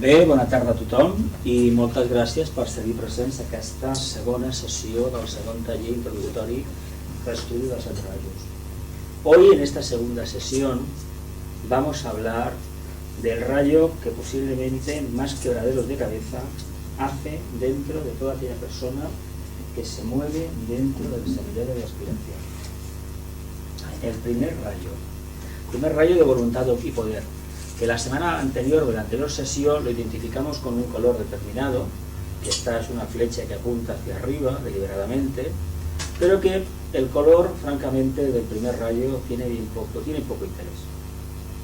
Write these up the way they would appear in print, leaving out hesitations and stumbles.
Bé, bona tarda a tothom i moltes gràcies per seguir presents a aquesta segona sessió del segon taller introductory d'estudi dels rayos. Hoy en esta segunda sesión vamos a hablar del rayo que posiblemente más quebraderos de cabeza hace dentro de toda aquella persona que se mueve dentro del sendero de aspiración. El primer rayo de voluntad y poder, que la semana anterior o la anterior sesión lo identificamos con un color determinado, que esta es una flecha que apunta hacia arriba deliberadamente, pero que el color, francamente, del primer rayo tiene poco interés.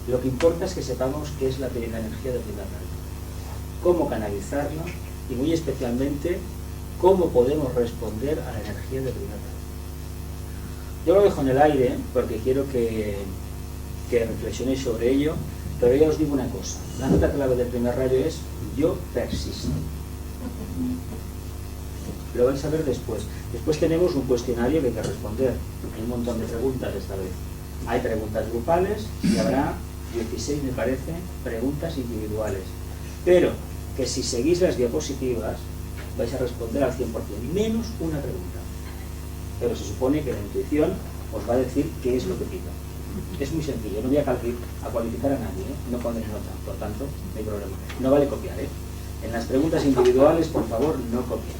Lo que importa es que sepamos qué es la energía del primer rayo, cómo canalizarla y muy especialmente cómo podemos responder a la energía del primer rayo. Yo lo dejo en el aire porque quiero que reflexionéis sobre ello, pero ya os digo una cosa, la nota clave del primer rayo es yo persisto. Lo vais a ver después. Después tenemos un cuestionario que hay que responder. Hay un montón de preguntas esta vez. Hay preguntas grupales y habrá 16, me parece, preguntas individuales. Pero que si seguís las diapositivas vais a responder al 100%, menos una pregunta. Pero se supone que la intuición os va a decir qué es lo que pido. Es muy sencillo, no voy a cualificar a nadie, no pondré nota, por tanto, no hay problema. No vale copiar, En las preguntas individuales, por favor, no copien.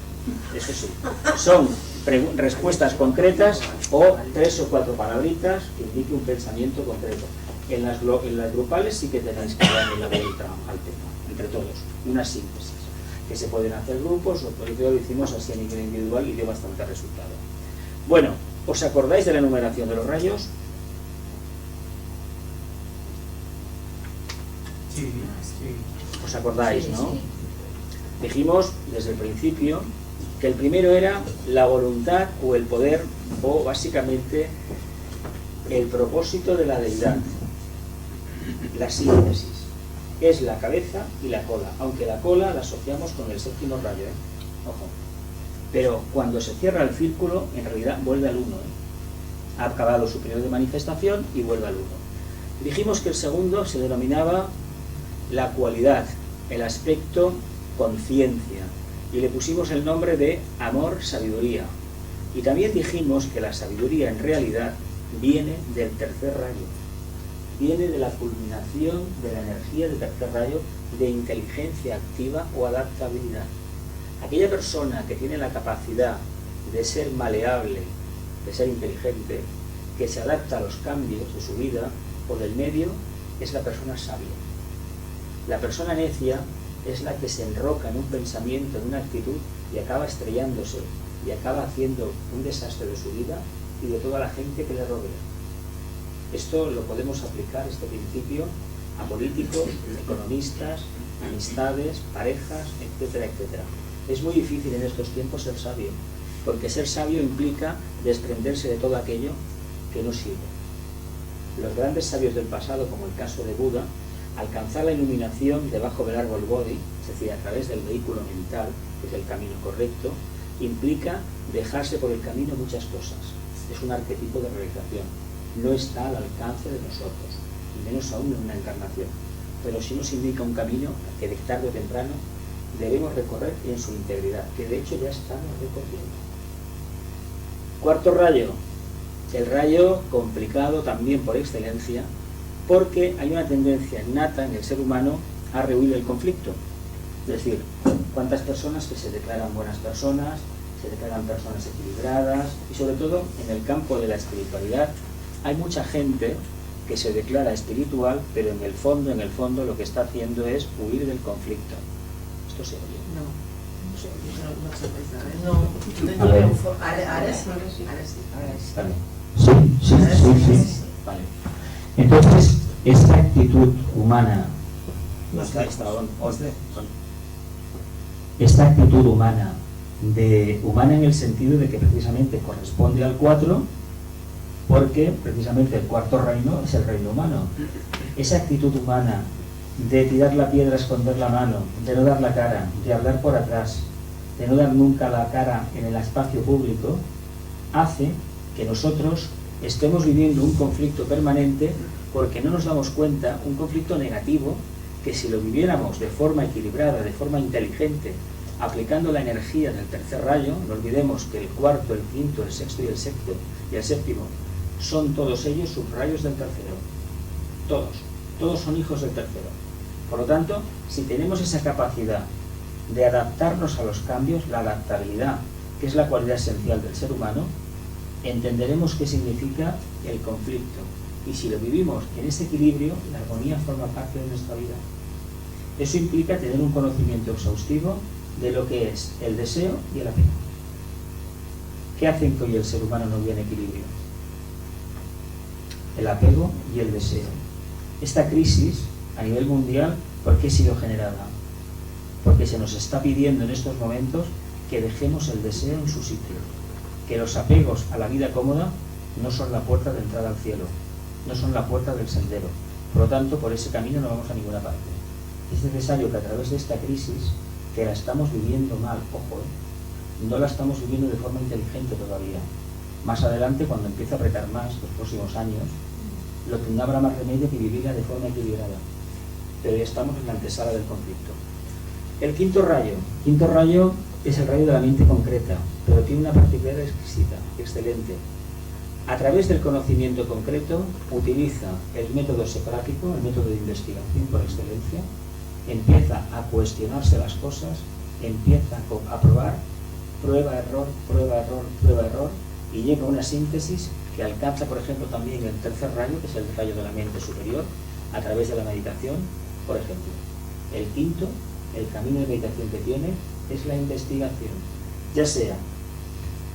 Eso sí, son respuestas concretas o 3 o 4 palabritas que indiquen un pensamiento concreto. En las grupales sí que tenéis que darle la vuelta al tema, entre todos, una síntesis. Que se pueden hacer grupos, o por eso lo hicimos así a nivel individual y dio bastante resultado. Bueno, ¿os acordáis de la enumeración de los rayos? Sí. ¿Os acordáis, no? Dijimos desde el principio que el primero era la voluntad o el poder, o básicamente el propósito de la deidad, la síntesis. Es la cabeza y la cola, aunque la cola la asociamos con el séptimo rayo, ojo. Pero cuando se cierra el círculo, en realidad vuelve al 1, Ha acabado su periodo de manifestación y vuelve al 1. Dijimos que el segundo se denominaba la cualidad, el aspecto conciencia, y le pusimos el nombre de amor, sabiduría. Y también dijimos que la sabiduría en realidad viene del tercer rayo, viene de la culminación de la energía del tercer rayo de inteligencia activa o adaptabilidad. Aquella persona que tiene la capacidad de ser maleable, de ser inteligente, que se adapta a los cambios de su vida o del medio, es la persona sabia. La persona necia es la que se enroca en un pensamiento, en una actitud y acaba estrellándose y acaba haciendo un desastre de su vida y de toda la gente que le rodea. Esto lo podemos aplicar, este principio, a políticos, economistas, amistades, parejas, etcétera, etcétera. Es muy difícil en estos tiempos ser sabio, porque ser sabio implica desprenderse de todo aquello que no sirve. Los grandes sabios del pasado, como el caso de Buda, alcanzar la iluminación debajo del árbol Bodhi, es decir, a través del vehículo mental, que es el camino correcto, implica dejarse por el camino muchas cosas. Es un arquetipo de realización. No está al alcance de nosotros, y menos aún en una encarnación. Pero sí nos indica un camino que de tarde o temprano debemos recorrer en su integridad, que de hecho ya estamos recorriendo. Cuarto rayo, el rayo complicado también por excelencia, porque hay una tendencia innata en el ser humano a rehuir el conflicto. Es decir, cuántas personas que se declaran buenas personas, se declaran personas equilibradas, y sobre todo en el campo de la espiritualidad hay mucha gente que se declara espiritual, pero en el fondo lo que está haciendo es huir del conflicto. ¿Esto se oye? Sí. Vale. Entonces, esta actitud humana, esta actitud humana en el sentido de que precisamente corresponde al 4, porque precisamente el cuarto reino es el reino humano. Esa actitud humana de tirar la piedra, esconder la mano, de no dar la cara, de hablar por atrás, de no dar nunca la cara en el espacio público, hace que nosotros estemos viviendo un conflicto permanente porque no nos damos cuenta, un conflicto negativo que si lo viviéramos de forma equilibrada, de forma inteligente, aplicando la energía del tercer rayo, no olvidemos que el cuarto, el quinto, el sexto y el séptimo son todos ellos subrayos del tercero. Todos son hijos del tercero. Por lo tanto, si tenemos esa capacidad de adaptarnos a los cambios, la adaptabilidad, que es la cualidad esencial del ser humano, entenderemos qué significa el conflicto. Y si lo vivimos en ese equilibrio, la armonía forma parte de nuestra vida. Eso implica tener un conocimiento exhaustivo de lo que es el deseo y el apego. ¿Qué hacen que hoy el ser humano no viva en equilibrio? El apego y el deseo. Esta crisis, a nivel mundial, ¿por qué ha sido generada? Porque se nos está pidiendo en estos momentos que dejemos el deseo en su sitio, que los apegos a la vida cómoda no son la puerta de entrada al cielo, no son la puerta del sendero. Por lo tanto, por ese camino no vamos a ninguna parte. Es necesario que a través de esta crisis, que la estamos viviendo mal, ojo, no la estamos viviendo de forma inteligente todavía. Más adelante, cuando empiece a apretar más, los próximos años, no habrá más remedio que vivirla de forma equilibrada. Pero ya estamos en la antesala del conflicto. El quinto rayo es el rayo de la mente concreta, pero tiene una particularidad exquisita, excelente. A través del conocimiento concreto utiliza el método socrático, el método de investigación por excelencia, empieza a cuestionarse las cosas, empieza a probar, prueba, error, y llega a una síntesis que alcanza, por ejemplo, también el tercer rayo, que es el rayo de la mente superior, a través de la meditación. Por ejemplo, el quinto, el camino de meditación que tiene, es la investigación, ya sea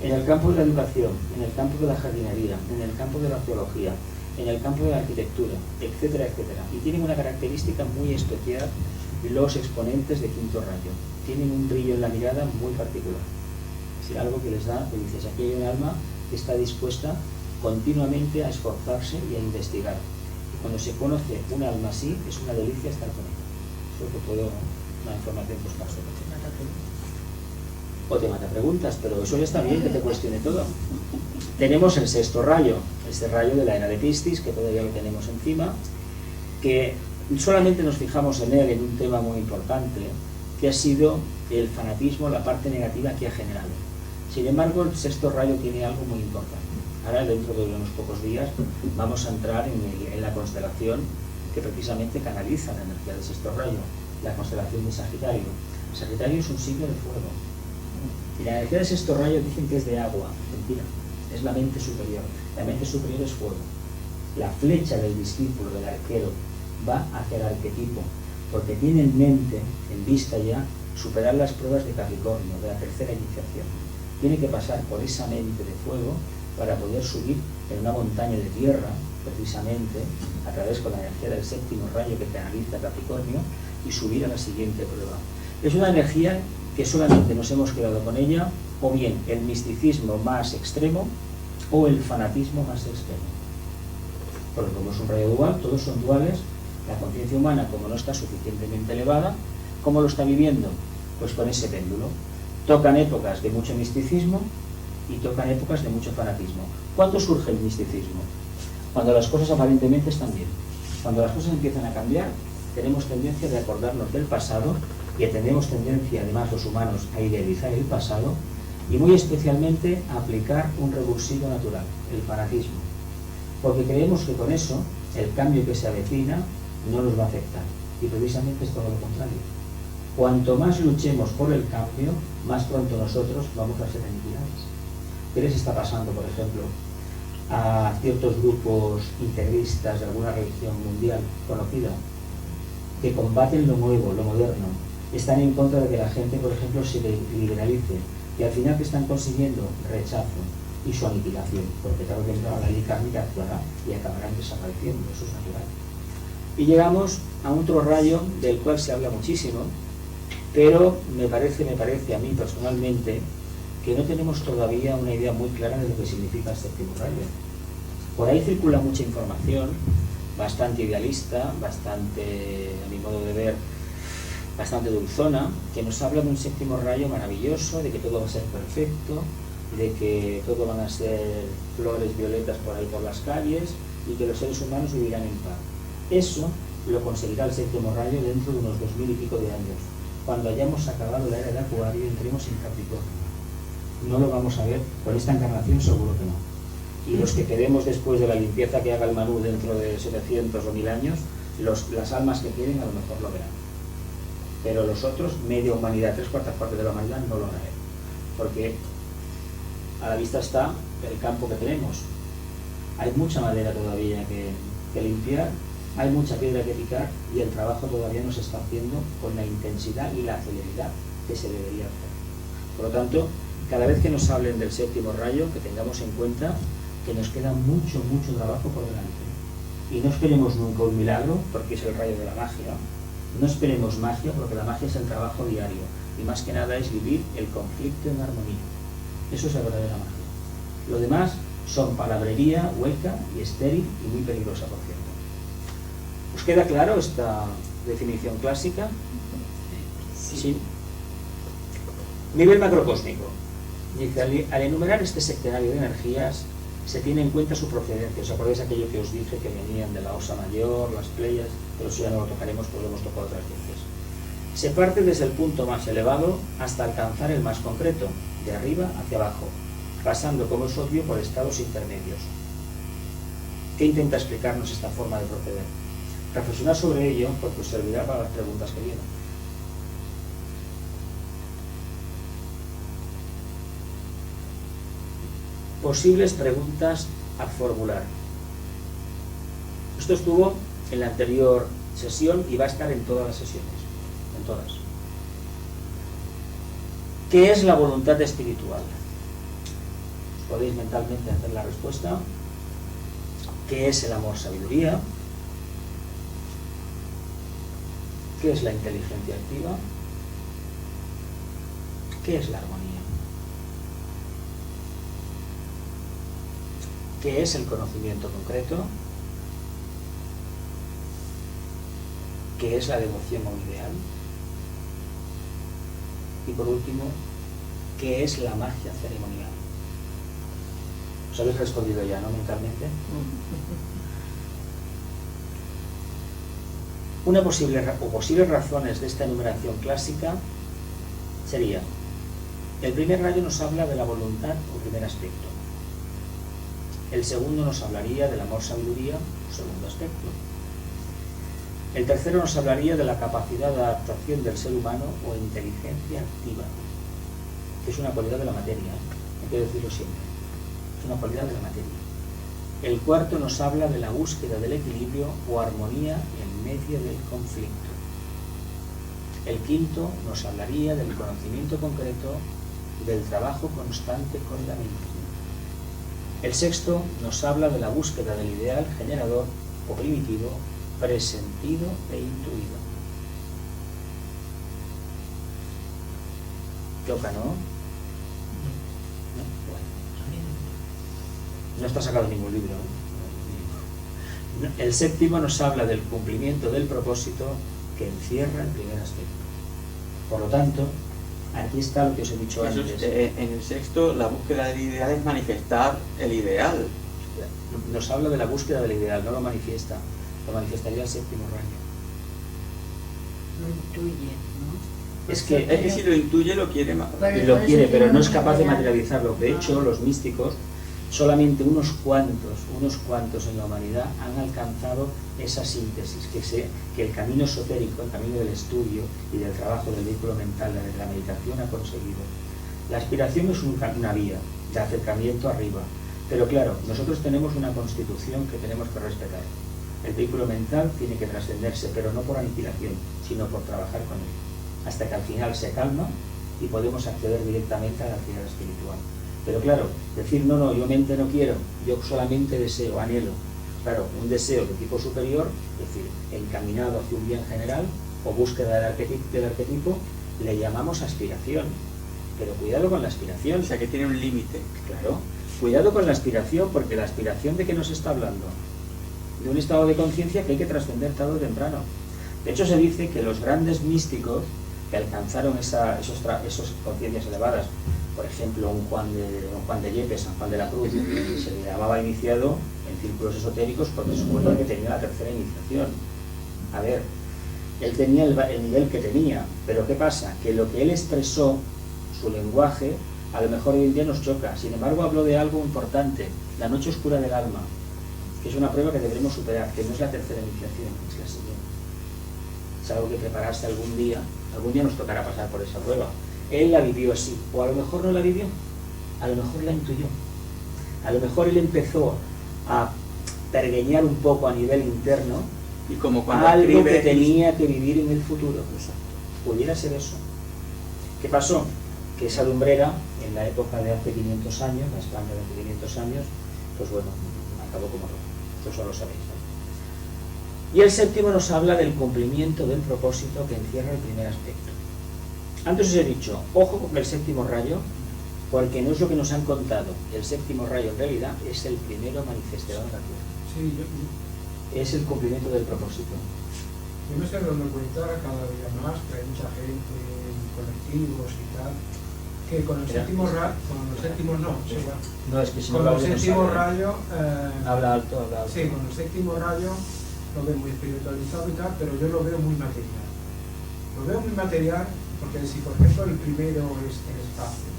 en el campo de la educación, en el campo de la jardinería, en el campo de la arqueología, en el campo de la arquitectura, etcétera, etcétera. Y tienen una característica muy especial los exponentes de quinto rayo. Tienen un brillo en la mirada muy particular. Es algo que les da, que dices, aquí hay un alma que está dispuesta continuamente a esforzarse y a investigar. Y cuando se conoce un alma así, es una delicia estar con ella. Eso que puedo, una información pues paso. O te mata preguntas, pero eso ya está bien, que te cuestione todo. Tenemos el sexto rayo, este rayo de la era de Piscis, que todavía lo tenemos encima, que solamente nos fijamos en él en un tema muy importante, que ha sido el fanatismo, la parte negativa que ha generado. Sin embargo, el sexto rayo tiene algo muy importante. Ahora, dentro de unos pocos días, vamos a entrar en la constelación que precisamente canaliza la energía del sexto rayo, la constelación de Sagitario. Sagitario es un signo de fuego. Y la energía del sexto rayo dicen que es de agua. Mentira, es la mente superior. La mente superior es fuego. La flecha del discípulo, del arquero, va hacia el arquetipo, porque tiene en mente, en vista ya, superar las pruebas de Capricornio, de la tercera iniciación. Tiene que pasar por esa mente de fuego para poder subir en una montaña de tierra, precisamente, a través con la energía del séptimo rayo que canaliza Capricornio, y subir a la siguiente prueba. Es una energía que solamente nos hemos quedado con ella, o bien el misticismo más extremo, o el fanatismo más extremo. Porque como es un rayo dual, todos son duales, la conciencia humana, como no está suficientemente elevada, ¿cómo lo está viviendo? Pues con ese péndulo. Tocan épocas de mucho misticismo y tocan épocas de mucho fanatismo. ¿Cuándo surge el misticismo? Cuando las cosas aparentemente están bien. Cuando las cosas empiezan a cambiar, tenemos tendencia de acordarnos del pasado y tenemos tendencia, además los humanos, a idealizar el pasado y muy especialmente a aplicar un revulsivo natural, el fanatismo. Porque creemos que con eso el cambio que se avecina no nos va a afectar. Y precisamente es todo lo contrario. Cuanto más luchemos por el cambio, más pronto nosotros vamos a ser aniquilados. ¿Qué les está pasando, por ejemplo, a ciertos grupos integristas de alguna religión mundial conocida que combaten lo nuevo, lo moderno? Están en contra de que la gente, por ejemplo, se liberalice. Y al final, ¿qué están consiguiendo? Rechazo y su aniquilación. Porque tarde o temprano la ley kármica actuará y acabarán desapareciendo. Eso es natural. Y llegamos a otro rayo del cual se habla muchísimo, pero me parece a mí personalmente que no tenemos todavía una idea muy clara de lo que significa el séptimo rayo. Por ahí circula mucha información, bastante idealista, bastante, a mi modo de ver, bastante dulzona, que nos habla de un séptimo rayo maravilloso, de que todo va a ser perfecto, de que todo van a ser flores violetas por ahí por las calles y que los seres humanos vivirán en paz. Eso lo conseguirá el séptimo rayo dentro de unos 2000 y pico de años. Cuando hayamos acabado la era de Acuario, entremos en Capricornio. No lo vamos a ver con esta encarnación, seguro que no. Y los que queremos después de la limpieza que haga el Manú dentro de 700 o 1000 años, las almas que quieren a lo mejor lo verán. Pero los otros, media humanidad, 3/4 de la humanidad, no lo van a ver. Porque a la vista está el campo que tenemos. Hay mucha madera todavía que limpiar, hay mucha piedra que picar y el trabajo todavía no se está haciendo con la intensidad y la celeridad que se debería hacer. Por lo tanto, cada vez que nos hablen del séptimo rayo, que tengamos en cuenta que nos queda mucho trabajo por delante. Y no esperemos nunca un milagro, porque es el rayo de la magia. No esperemos magia, porque la magia es el trabajo diario. Y más que nada es vivir el conflicto en armonía. Eso es la verdadera magia. Lo demás son palabrería hueca y estéril y muy peligrosa, por cierto. ¿Os queda claro esta definición clásica? Sí. Nivel macrocósmico. Dice, al enumerar este sectenario de energías, se tiene en cuenta su procedencia. ¿Os acordáis aquello que os dije que venían de la Osa Mayor, las Pleiades? Pero eso ya no lo tocaremos porque lo hemos tocado otras veces. Se parte desde el punto más elevado hasta alcanzar el más concreto, de arriba hacia abajo, pasando, como es obvio, por estados intermedios. ¿Qué intenta explicarnos esta forma de proceder? Reflexionar sobre ello porque os servirá para las preguntas que vienen. Posibles preguntas a formular. Esto estuvo en la anterior sesión y va a estar en todas las sesiones, en todas. ¿Qué es la voluntad espiritual? Os podéis mentalmente hacer la respuesta. ¿Qué es el amor-sabiduría? ¿Qué es la inteligencia activa? ¿Qué es la armonía? ¿Qué es el conocimiento concreto? ¿Qué es la devoción a un ideal? Y por último, ¿qué es la magia ceremonial? ¿Os habéis respondido ya, no, mentalmente? Una posibles razones de esta enumeración clásica sería: el primer rayo nos habla de la voluntad o primer aspecto. El segundo nos hablaría del amor-sabiduría, segundo aspecto. El tercero nos hablaría de la capacidad de adaptación del ser humano o inteligencia activa, que es una cualidad de la materia, hay que decirlo siempre, es una cualidad de la materia. El cuarto nos habla de la búsqueda del equilibrio o armonía en medio del conflicto. El quinto nos hablaría del conocimiento concreto y del trabajo constante con la mente. El sexto nos habla de la búsqueda del ideal generador o primitivo, presentido e intuido. ¿Toca, no? Bueno. No está sacado ningún libro, ¿eh? El séptimo nos habla del cumplimiento del propósito que encierra el primer aspecto. Por lo tanto, aquí está lo que os he dicho antes. En el sexto, la búsqueda del ideal es manifestar el ideal. Nos habla de la búsqueda del ideal, no lo manifiesta. Lo manifestaría el séptimo rayo. Lo intuye, ¿no? Es que si lo intuye, lo quiere más. Lo quiere, pero no es capaz de materializarlo. De hecho, los místicos, solamente unos cuantos en la humanidad han alcanzado esa síntesis, que el camino esotérico, el camino del estudio y del trabajo del vehículo mental, de la meditación, ha conseguido. La aspiración es una vía de acercamiento arriba, pero claro, nosotros tenemos una constitución que tenemos que respetar. El vehículo mental tiene que trascenderse, pero no por aniquilación, sino por trabajar con él, hasta que al final se calma y podemos acceder directamente a la actividad espiritual. Pero claro, decir no, yo mente no quiero, yo solamente deseo, anhelo. Claro, un deseo de tipo superior, es decir, encaminado hacia un bien general o búsqueda del arquetipo, le llamamos aspiración. Pero cuidado con la aspiración. O sea, que tiene un límite. Claro, cuidado con la aspiración, porque la aspiración, ¿de qué nos está hablando? De un estado de conciencia que hay que trascender tarde o temprano. De hecho, se dice que los grandes místicos que alcanzaron esas conciencias elevadas, por ejemplo, un Juan de Yepes, San Juan de la Cruz, se le llamaba iniciado en círculos esotéricos porque suponía que tenía la tercera iniciación. A ver, él tenía el nivel que tenía, pero ¿qué pasa? Que lo que él expresó, su lenguaje, a lo mejor hoy en día nos choca. Sin embargo, habló de algo importante, la noche oscura del alma, que es una prueba que deberemos superar, que no es la tercera iniciación, es la siguiente. Es algo que prepararse algún día nos tocará pasar por esa prueba. Él la vivió así, o a lo mejor no la vivió, a lo mejor la intuyó, a lo mejor él empezó a pergueñar un poco a nivel interno Y como cuando algo escribe, que tenía que vivir en el futuro. Pudiera ser eso. ¿Qué pasó? Que esa lumbrera, en la época de hace 500 años, la España de hace 500 años, pues bueno, acabó como todo. Esto solo lo sabéis, ¿no? Y el séptimo nos habla del cumplimiento del propósito que encierra el primer aspecto. Antes os he dicho, ojo con el séptimo rayo, porque no es lo que nos han contado. El séptimo rayo en realidad es el primero manifestado en la tierra. Sí, Es el cumplimiento del propósito. yo me estoy dando cuenta cada día más que hay mucha gente, colectivos y tal, que con el séptimo rayo, No, es que si no con lo el hablo, no séptimo sabe. rayo, Habla alto, habla alto. sí, con el séptimo rayo lo veo muy espiritualizado y tal, pero yo lo veo muy material. Lo veo muy material porque si por ejemplo el primero es el espacio,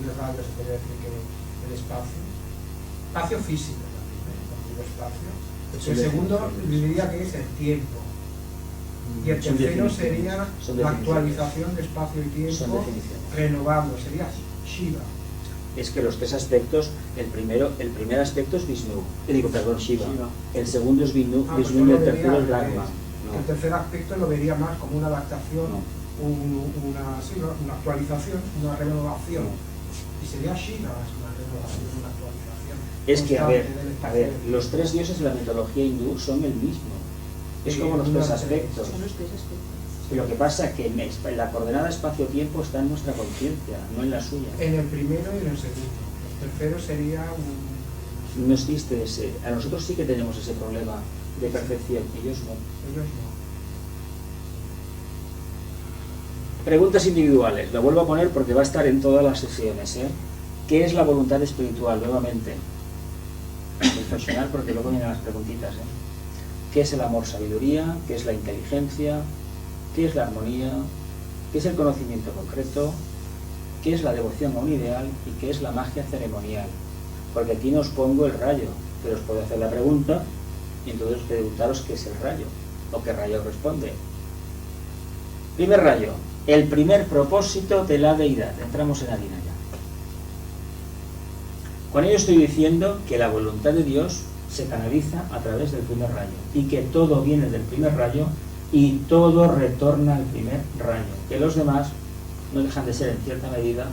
y los rayos se podría decir que el espacio físico también, el espacio. El segundo diría que es el tiempo. Y el Son tercero definiciones. sería Son la definiciones. actualización de espacio y Son tiempo definiciones. renovando, sería Shiva. Es que los tres aspectos, el primer aspecto es Vishnu, Shiva. Shiva. El segundo es Vishnu, Pues y yo lo el vería tercero es al Brahma. revés. El tercer aspecto lo vería más como una adaptación, No. una actualización, una renovación. No. Y sería Shiva una renovación, una actualización. Es que, a ver, constante del espacio. los tres dioses de la mitología hindú son el mismo. Es Sí, como los una tres serie. aspectos. Son los tres aspectos. Lo que pasa es que la coordenada espacio-tiempo está en nuestra conciencia, no en la suya. En el primero y en el segundo. El tercero sería un... No existe ese. A nosotros sí que tenemos ese problema de percepción, ellos no. Ellos no. Preguntas individuales, lo vuelvo a poner porque va a estar en todas las sesiones. ¿Qué es la voluntad espiritual? Nuevamente, reflexionar porque luego vienen las preguntitas. ¿Qué es el amor sabiduría? ¿Qué es la inteligencia? ¿Qué es la armonía? ¿Qué es el conocimiento concreto? ¿Qué es la devoción a un ideal? ¿Y qué es la magia ceremonial? Porque aquí no os pongo el rayo, pero os puedo hacer la pregunta y entonces preguntaros qué es el rayo o qué rayo responde. Primer rayo, el primer propósito de la deidad. Entramos en harina ya. Con ello estoy diciendo que la voluntad de Dios se canaliza a través del primer rayo y que todo viene del primer rayo y todo retorna al primer rayo. Que los demás no dejan de ser en cierta medida,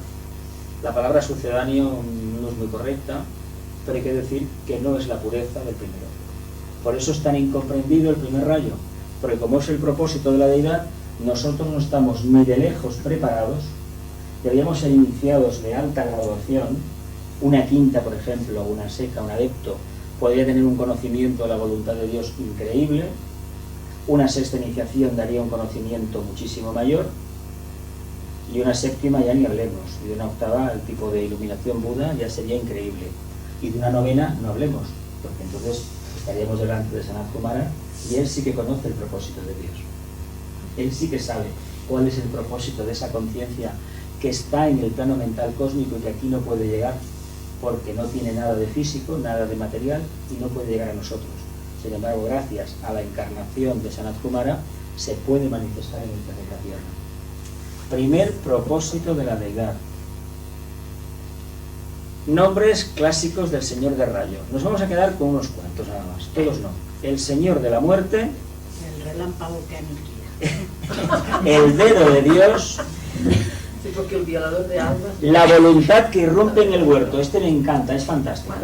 la palabra sucedáneo no es muy correcta, pero hay que decir que no es la pureza del primero. Por eso es tan incomprendido el primer rayo, porque como es el propósito de la deidad, nosotros no estamos ni de lejos preparados, debíamos ser iniciados de alta graduación, una quinta, por ejemplo, una seca, un adepto, podría tener un conocimiento de la voluntad de Dios increíble, una sexta iniciación daría un conocimiento muchísimo mayor, y una séptima ya ni hablemos, y de una octava el tipo de iluminación Buda ya sería increíble, y de una novena no hablemos, porque entonces estaríamos delante de Sanat Kumara y él sí que conoce el propósito de Dios. Él sí que sabe cuál es el propósito de esa conciencia que está en el plano mental cósmico y que aquí no puede llegar porque no tiene nada de físico, nada de material y no puede llegar a nosotros. Sin embargo, gracias a la encarnación de Sanat Kumara se puede manifestar en el planeta Tierra. Primer propósito de la deidad. Nombres clásicos del Señor de Rayo. Nos vamos a quedar con unos cuantos nada más, todos no. El Señor de la Muerte, El relámpago que aniquila. el dedo de Dios, Sí, porque el violador de almas. la voluntad que irrumpe en el huerto. Este me encanta, es fantástico.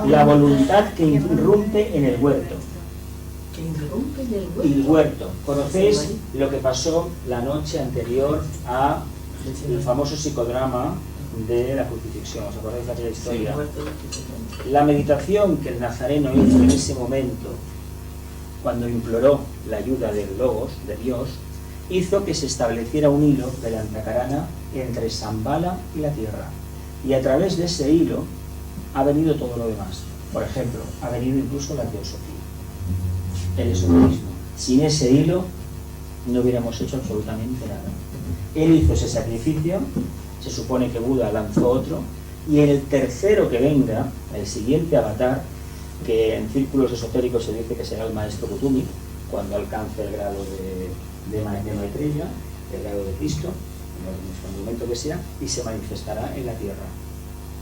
La voluntad que irrumpe en el huerto. Que interrumpe en el Y el huerto. huerto. ¿Conocéis lo que pasó la noche anterior a el famoso psicodrama de la crucifixión? ¿Os acordáis de aquella Sí, historia? el huerto de La meditación que el nazareno hizo en ese momento, cuando imploró la ayuda del Logos, de Dios, hizo que se estableciera un hilo de la Antakarana entre Shambhala y la tierra. Y a través de ese hilo ha venido todo lo demás. Por ejemplo, ha venido incluso la teosofía. el esoterismo. Sin ese hilo no hubiéramos hecho absolutamente nada. Él hizo ese sacrificio, se supone que Buda lanzó otro, y en el tercero que venga, el siguiente avatar, que en círculos esotéricos se dice que será el maestro Kutumi, cuando alcance el grado de Maitreya, el grado de Cristo, en el momento que sea, y se manifestará en la tierra.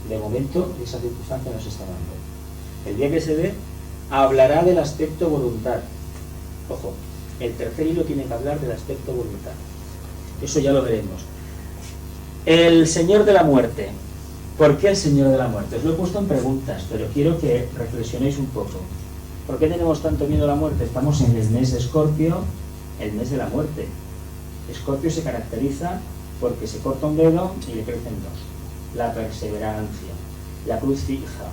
De momento, esa circunstancia no se está dando. El día que se dé, hablará del aspecto voluntad. Ojo, el tercer hilo tiene que hablar del aspecto voluntad. Eso ya lo veremos. El Señor de la Muerte. ¿Por qué el Señor de la Muerte? Os lo he puesto en preguntas, pero quiero que reflexionéis un poco. ¿Por qué tenemos tanto miedo a la muerte? Estamos en el mes de Escorpio, el mes de la muerte. Escorpio se caracteriza porque se corta un dedo y le crecen dos. La perseverancia, la cruz fija,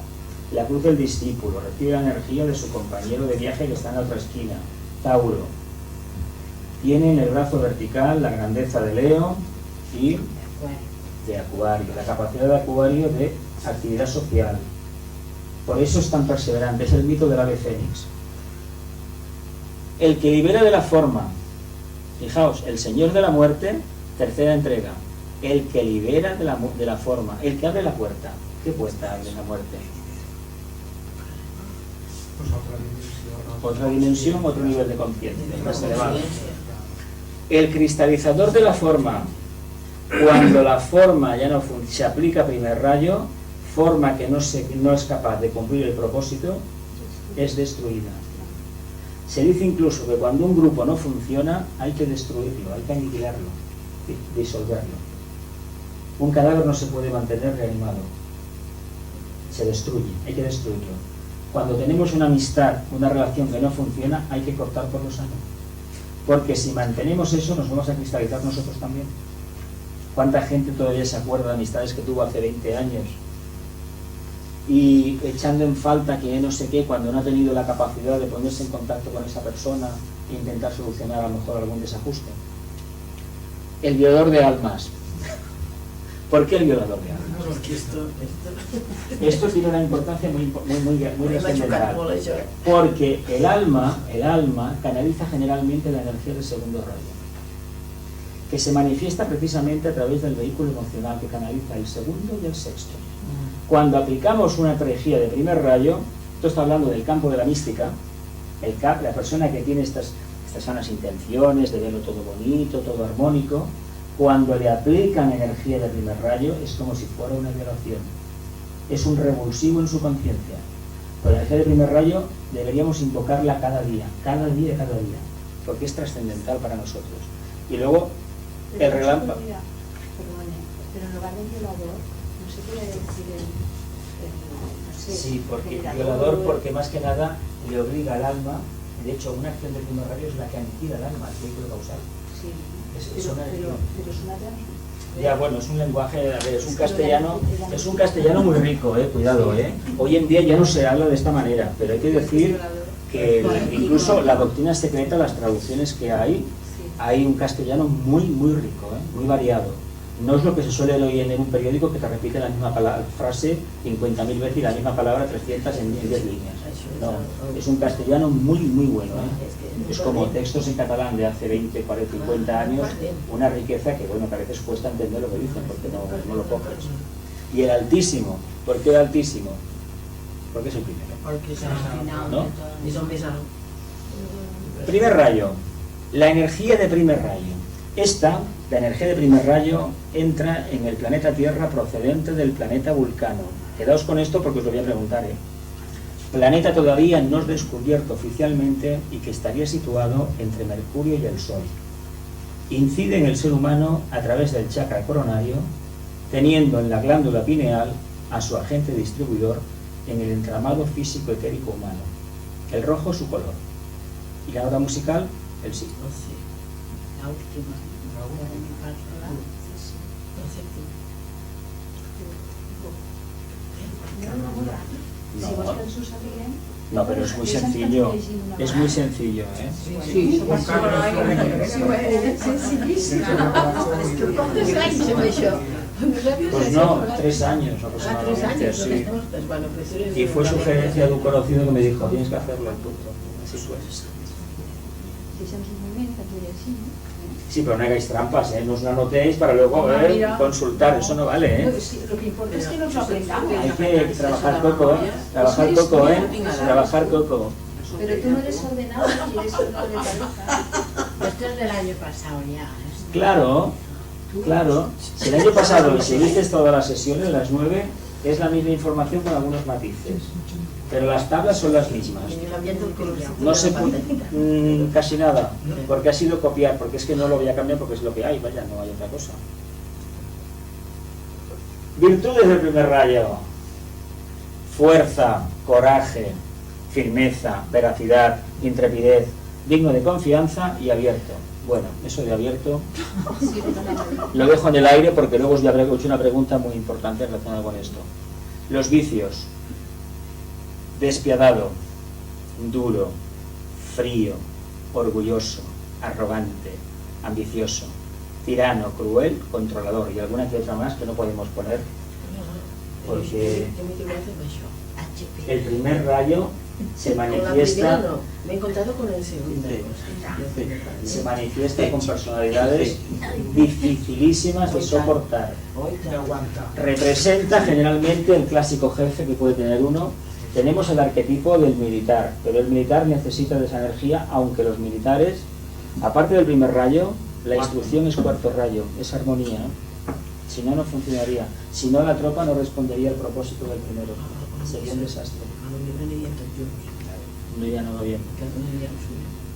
la cruz del discípulo, recibe la energía de su compañero de viaje que está en la otra esquina. Tauro. Tiene en el brazo vertical la grandeza de Leo y de Acuario, la capacidad de Acuario de actividad social. Por eso es tan perseverante, es el mito del ave fénix. El que libera de la forma, fijaos, el Señor de la Muerte, tercera entrega, el que libera de la forma, el que abre la puerta. ¿Qué puerta abre la muerte? Pues Otra dimensión, otro nivel de conciencia, más elevado. El cristalizador de la forma, cuando la forma ya no se aplica primer rayo, forma que no es capaz de cumplir el propósito, es destruida. Se dice incluso que cuando un grupo no funciona, hay que destruirlo, hay que aniquilarlo, disolverlo. Un cadáver no se puede mantener reanimado, se destruye, hay que destruirlo. Cuando tenemos una amistad, una relación que no funciona, hay que cortar por lo sano. Porque si mantenemos eso, nos vamos a cristalizar nosotros también. ¿Cuánta gente todavía se acuerda de amistades que tuvo hace 20 años? Y echando en falta que no sé qué, cuando no ha tenido la capacidad de ponerse en contacto con esa persona e intentar solucionar a lo mejor algún desajuste. El violador de almas. ¿Por qué el violador de almas? Porque Esto tiene una importancia muy trascendental. Porque el alma canaliza generalmente la energía del segundo rayo, que se manifiesta precisamente a través del vehículo emocional que canaliza el segundo y el sexto. Cuando aplicamos una energía de primer rayo, esto está hablando del campo de la mística, la persona que tiene estas sanas intenciones de verlo todo bonito, todo armónico, cuando le aplican energía de primer rayo es como si fuera una violación. Es un revulsivo en su conciencia. Con la energía de primer rayo deberíamos invocarla cada día, porque es trascendental para nosotros. Y luego el relámpago. Perdone, pero en lugar de violador, no se puede decir no sé. Sí, porque violador, porque más que nada le obliga al alma. De hecho, una acción de primer rayo es la que aniquila al alma, el vehículo causal. Sí, Es una pero es una ya, bueno, es un lenguaje, es un castellano muy rico, cuidado, Hoy en día ya no se habla de esta manera, pero hay que decir que incluso la doctrina secreta, las traducciones que hay un castellano muy rico, muy variado. No es lo que se suele leer en un periódico que te repite la misma frase 50.000 veces y la misma palabra 300 en 10 líneas. No, es un castellano muy bueno. Es como textos en catalán de hace 20, 40, 50 años, una riqueza que, bueno, que a veces cuesta entender lo que dicen porque no lo coges. Y el Altísimo, ¿por qué el Altísimo? Porque es el primero. Porque es al final, ¿no? És el més alt. Primer rayo, la energía de primer rayo. La energía de primer rayo entra en el planeta Tierra procedente del planeta Vulcano. Quedaos con esto porque os lo voy a preguntar. Planeta todavía no es descubierto oficialmente y que estaría situado entre Mercurio y el Sol. Incide en el ser humano a través del chakra coronario, teniendo en la glándula pineal a su agente distribuidor en el entramado físico etérico humano. El rojo es su color. Y la nota musical, el sí. Sí. La última. No, pero es muy sencillo. Es muy sencillo, Sí, Juan Carlos. ¿Quantes anys amb això? Pues no, 3 años aproximadamente, sí. Y fue sugerencia de un conocido que me dijo, tienes que hacerlo, punto. Así fue. fixemos un momento, aquí así, ¿no? Sí, pero no hagáis trampas, ¿eh? No os lo anotéis para luego consultar, eso no vale, ¿eh? Sí, lo que importa es que nos lo aprendamos. Hay que trabajar coco, ¿eh? Trabajar coco, ¿eh? Trabajar coco. Pero tú no eres ordenado y eres uno de cabeza. Esto es del año pasado ya. Claro, claro. Si el año pasado seguiste todas las sesiones, las 9, es la misma información con algunos matices. Pero las tablas son las mismas. No se casi nada, porque ha sido copiar, porque es que no lo voy a cambiar porque es lo que hay, vaya, no hay otra cosa. Virtudes del primer rayo: fuerza, coraje, firmeza, veracidad, intrepidez, digno de confianza y abierto. Bueno, eso de abierto lo dejo en el aire porque luego os habré hecho una pregunta muy importante relacionada con esto. Los vicios: despiadado, duro, frío, orgulloso, arrogante, ambicioso, tirano, cruel, controlador, y alguna que otra más que no podemos poner porque el primer rayo se manifiesta, me he encontrado con el segundo. se manifiesta con personalidades dificilísimas de soportar. No aguanta. Representa generalmente el clásico jefe que puede tener uno. Tenemos el arquetipo del militar, pero el militar necesita de esa energía, aunque los militares, aparte del primer rayo, la instrucción es cuarto rayo, es armonía. Si no, no funcionaría. Si no, la tropa no respondería al propósito del primero. Sería un desastre. No, ya no va bien.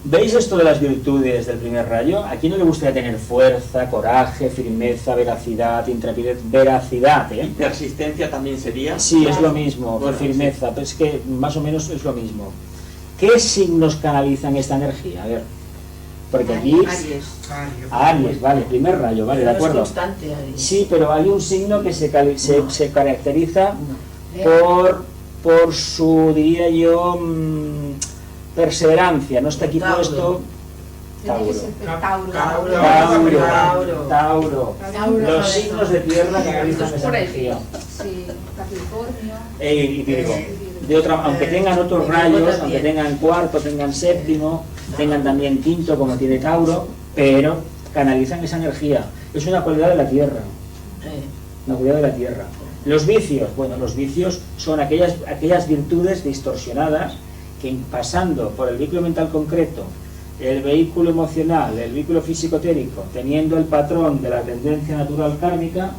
¿Veis esto de las virtudes del primer rayo? ¿A quién no le gustaría tener fuerza, coraje, firmeza, veracidad, intrepidez? Veracidad, ¿eh? Persistencia también sería. Sí, es lo mismo, Bueno, firmeza, pero es que más o menos es lo mismo. ¿Qué signos canalizan esta energía? A ver, porque aquí... Aries, vale, primer rayo, vale, de acuerdo. Sí, pero hay un signo que se caracteriza por su, diría yo, perseverancia. No está aquí puesto. Tauro. Los signos de tierra que canalizan esa energía. Sí, Capricornio. Y digo, de otra, aunque tengan otros rayos, aunque tengan cuarto, tengan séptimo, tengan también quinto como tiene Tauro, pero canalizan esa energía. Es una cualidad de la tierra. Una cualidad de la tierra. Los vicios, bueno, los vicios son aquellas virtudes distorsionadas que pasando por el vehículo mental concreto, el vehículo emocional, el vehículo físico-etérico, teniendo el patrón de la tendencia natural kármica,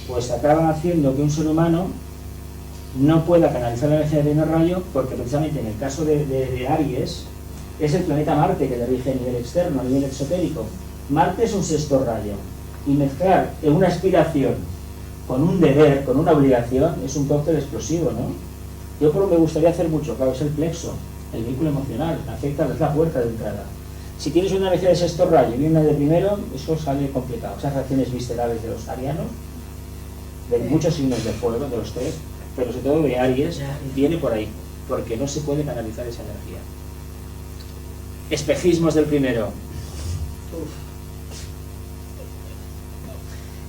pues acaban haciendo que un ser humano no pueda canalizar la energía de primer rayo, porque precisamente en el caso de Aries, es el planeta Marte que le rige a nivel externo, a nivel exotérico. Marte es un sexto rayo, y mezclar en una aspiración con un deber, con una obligación, es un cóctel explosivo, ¿no? Yo por lo que me gustaría hacer mucho, claro, es el plexo, el vínculo emocional, afecta, es la puerta de entrada. Si tienes una energía de sexto rayo y una de primero, eso sale complicado. Esas reacciones viscerales de los arianos, de muchos signos de fuego, de los tres, pero sobre todo de Aries, viene por ahí, porque no se puede canalizar esa energía. Espejismos del primero.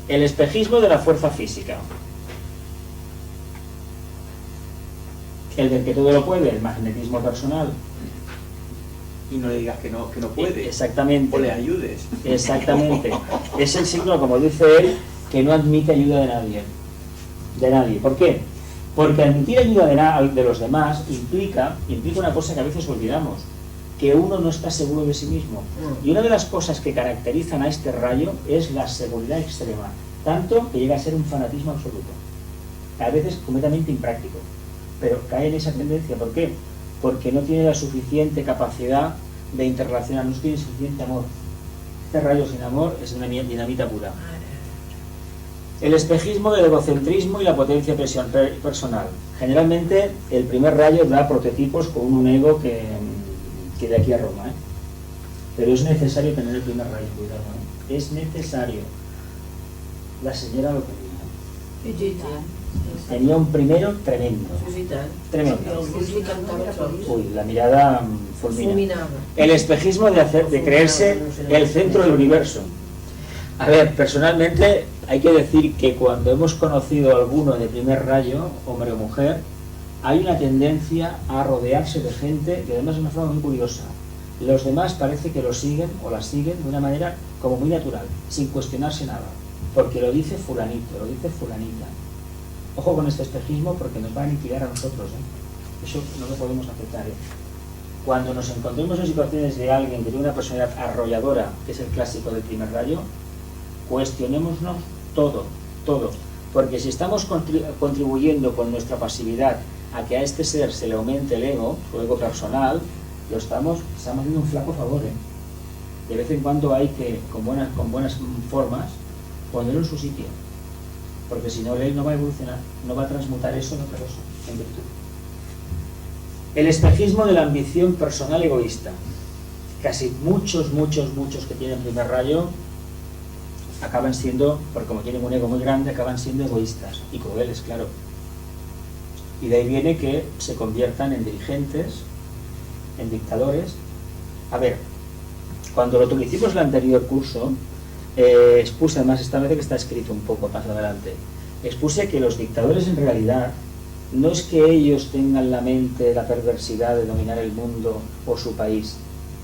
El espejismo de la fuerza física. El del que todo lo puede, el magnetismo personal. Y no le digas que no puede. Exactamente. O le ayudes. Exactamente. Es el signo, como dice él, que no admite ayuda de nadie. De nadie. ¿Por qué? Porque admitir ayuda de los demás implica una cosa que a veces olvidamos, que uno no está seguro de sí mismo. Y una de las cosas que caracterizan a este rayo es la seguridad extrema, tanto que llega a ser un fanatismo absoluto. A veces completamente impráctico, pero cae en esa tendencia. ¿Por qué? Porque no tiene la suficiente capacidad de interrelacionar, no tiene suficiente amor. Este rayo sin amor es una dinamita pura. El espejismo del egocentrismo y la potencia personal. Generalmente el primer rayo da prototipos con un ego que de aquí a Roma, ¿eh? Pero es necesario tener el primer rayo, cuidado, ¿eh? Es necesario. La señora lo tenía. Tenía un primero tremendo. Tremendo. Uy, la mirada fulmina. El espejismo de creerse el centro del universo. A ver, personalmente hay que decir que cuando hemos conocido a alguno de primer rayo, hombre o mujer, hay una tendencia a rodearse de gente, que además es una forma muy curiosa, Los demás parece que lo siguen o la siguen de una manera como muy natural, sin cuestionarse nada, porque lo dice fulanito, lo dice fulanita. Ojo con este espejismo porque nos va a aniquilar a nosotros, ¿eh? Eso no lo podemos aceptar, ¿eh? Cuando nos encontremos en situaciones de alguien que tiene una personalidad arrolladora, que es el clásico del primer rayo, cuestionémonos todo, porque si estamos contribuyendo con nuestra pasividad a que a este ser se le aumente el ego, su ego personal, estamos haciendo un flaco favor, ¿eh? De vez en cuando hay que, con buenas formas, ponerlo en su sitio, porque si no, él no va a evolucionar, no va a transmutar eso en otra cosa, en virtud. El espejismo de la ambición personal egoísta. Casi muchos que tienen primer rayo acaban siendo, porque como tienen un ego muy grande, acaban siendo egoístas y crueles, claro. Y de ahí viene que se conviertan en dirigentes, en dictadores. A ver, cuando lo hicimos el anterior curso, expuse, además esta vez que está escrito un poco más adelante, expuse que los dictadores en realidad no es que ellos tengan la mente, la perversidad de dominar el mundo o su país,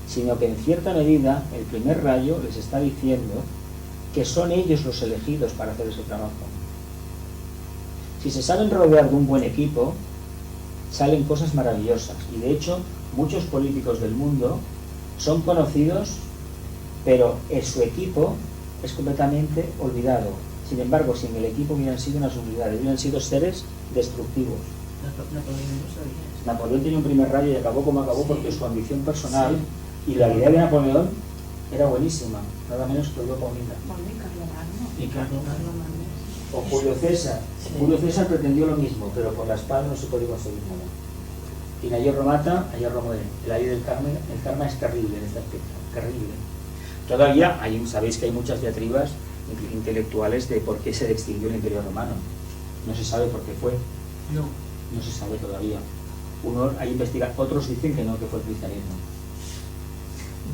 sino que en cierta medida el primer rayo les está diciendo que son ellos los elegidos para hacer ese trabajo. Si se saben rodear de un buen equipo, salen cosas maravillosas. Y de hecho, muchos políticos del mundo son conocidos, pero su equipo es completamente olvidado. Sin embargo, sin el equipo hubieran sido unas unidades, hubieran sido seres destructivos. Napoleón tenía un primer rayo y acabó como acabó porque su ambición personal y la idea de Napoleón era buenísima, nada menos que Europa Unida. Y o Julio César. Julio César pretendió lo mismo, pero por la espada no se podía conseguir nada. Quien a hierro mata, a hierro muere. La ley del karma es terrible en este aspecto, terrible. Todavía sabéis que hay muchas diatribas intelectuales de por qué se extinguió el Imperio Romano. No se sabe por qué fue. No se sabe todavía. Hay investigar, otros dicen que no, que fue el cristianismo.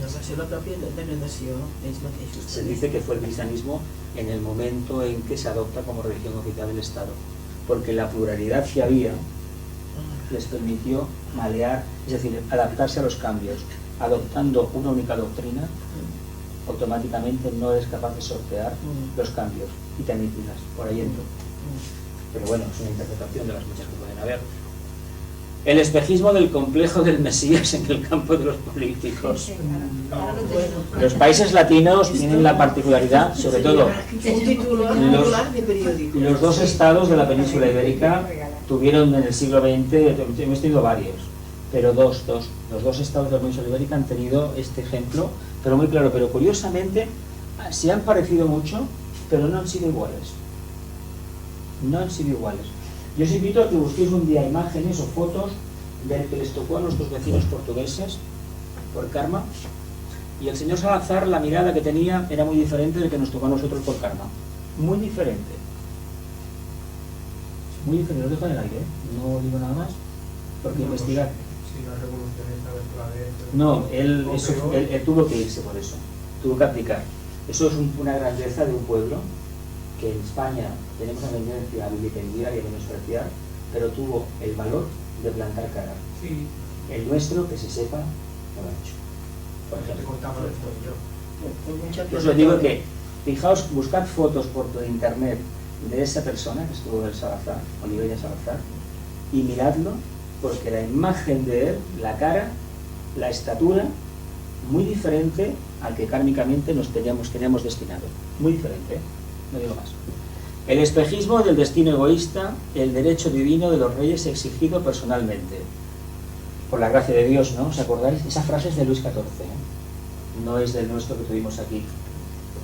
No va ser la propia degradació ells mateixos. Se dice que fue el cristianismo en el momento en que se adopta como religión oficial del Estado, porque la pluralidad que había les permitió malear, es decir, adaptarse a los cambios. Adoptando una única doctrina, automáticamente no eres capaz de sortear los cambios y te aniquilas por ahí dentro. Pero bueno, es una interpretación de las muchas que pueden haber. El espejismo del complejo del Mesías en el campo de los políticos. Los países latinos tienen la particularidad, sobre todo los dos estados de la península ibérica tuvieron en el siglo XX, hemos tenido varios, pero los dos estados de la península ibérica han tenido este ejemplo, pero muy claro. Pero curiosamente se han parecido mucho, pero no han sido iguales. No han sido iguales. Yo os invito a que busquéis un día imágenes o fotos del que les tocó a nuestros vecinos portugueses por karma, y el señor Salazar, la mirada que tenía era muy diferente del que nos tocó a nosotros por karma. Muy diferente. Muy diferente. Lo dejo en el aire, no digo nada más, porque no, investigar. Si la revolución esta no, él tuvo que irse por eso, tuvo que abdicar. Eso es una grandeza de un pueblo que en España tenemos la tendencia a vilipendiar y a menospreciar, pero tuvo el valor de plantar cara. Sí. El nuestro, que se sepa, no lo ha hecho. Por ejemplo. Por eso digo que, fijaos, buscad fotos por internet de esa persona que estuvo del Salazar, Oliveira Salazar, y miradlo, porque la imagen de él, la cara, la estatura, muy diferente al que kármicamente nos teníamos destinado. Muy diferente, ¿eh? No digo más. El espejismo del destino egoísta, el derecho divino de los reyes exigido personalmente. Por la gracia de Dios, ¿no? ¿Os acordáis? Esa frase es de Luis XIV, ¿eh? No es del nuestro que tuvimos aquí.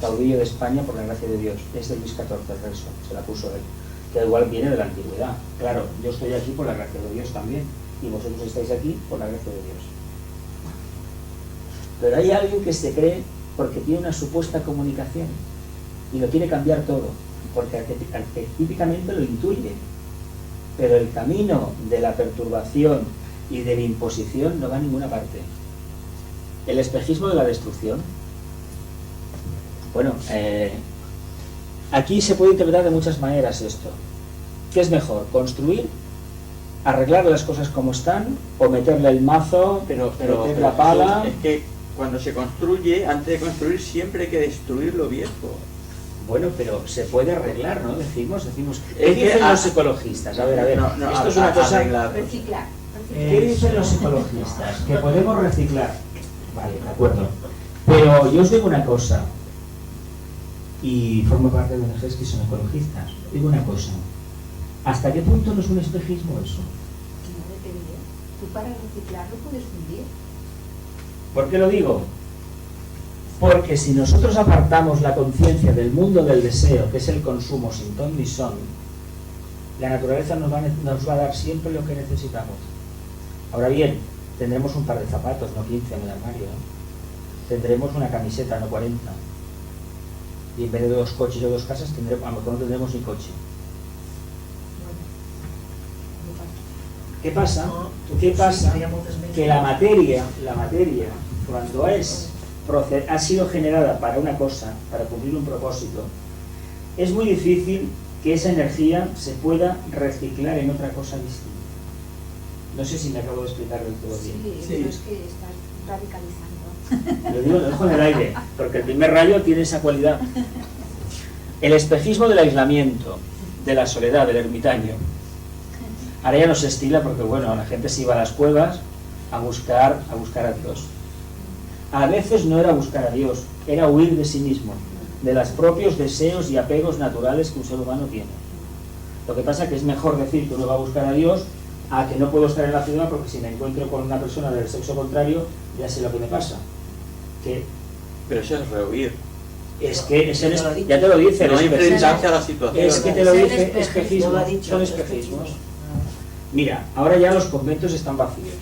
Caudillo de España por la gracia de Dios. Es de Luis XIV el verso, se la puso él. Que igual viene de la antigüedad. Claro, yo estoy aquí por la gracia de Dios también. Y vosotros estáis aquí por la gracia de Dios. Pero hay alguien que se cree porque tiene una supuesta comunicación y lo quiere cambiar todo, porque arquetípicamente lo intuye, pero el camino de la perturbación y de la imposición no va a ninguna parte. El espejismo de la destrucción. Bueno, aquí se puede interpretar de muchas maneras esto. ¿Qué es mejor? ¿Construir? ¿Arreglar las cosas como están? ¿O meterle el mazo? Pero meter la pala? Es que cuando se construye, antes de construir siempre hay que destruir lo viejo. Bueno, pero se puede arreglar, ¿no? Decimos, Es ¿qué que dicen los ecologistas? A ver, No, esto es una cosa... arreglar. Reciclar. ¿Qué dicen los ecologistas? Que podemos reciclar. Vale, de acuerdo. Pero yo os digo una cosa, y formo parte de ONGs que son ecologistas. Digo una cosa, ¿hasta qué punto no es un espejismo eso? No depende. Tú para reciclar lo puedes fundir. ¿Por qué lo digo? Porque si nosotros apartamos la conciencia del mundo del deseo, que es el consumo sin ton ni son, la naturaleza nos va a dar siempre lo que necesitamos. Ahora bien, tendremos un par de zapatos, no 15 en el armario, ¿no? Tendremos una camiseta, no 40. Y en vez de 2 coches o 2 casas, a lo mejor no tendremos ni coche. ¿Qué pasa? ¿Qué pasa? Que la materia, cuando ha sido generada para una cosa, para cumplir un propósito, es muy difícil que esa energía se pueda reciclar en otra cosa distinta. No sé si me acabo de explicar del todo bien. Sí, pero es que estás radicalizando. Lo digo, lo dejo en el aire, porque el primer rayo tiene esa cualidad. El espejismo del aislamiento, de la soledad, del ermitaño. Ahora ya no se estila porque, bueno, la gente se iba a las cuevas a buscar a Dios. A veces no era buscar a Dios, era huir de sí mismo, de los propios deseos y apegos naturales que un ser humano tiene. Lo que pasa es que es mejor decir que uno va a buscar a Dios a que no puedo estar en la ciudad porque si me encuentro con una persona del sexo contrario, ya sé lo que me pasa. Pero eso es rehuir. Es que ya te lo dice, No enfrentarse a la situación. es que te lo dice espejismo, son espejismos. Mira, ahora ya los conventos están vacíos.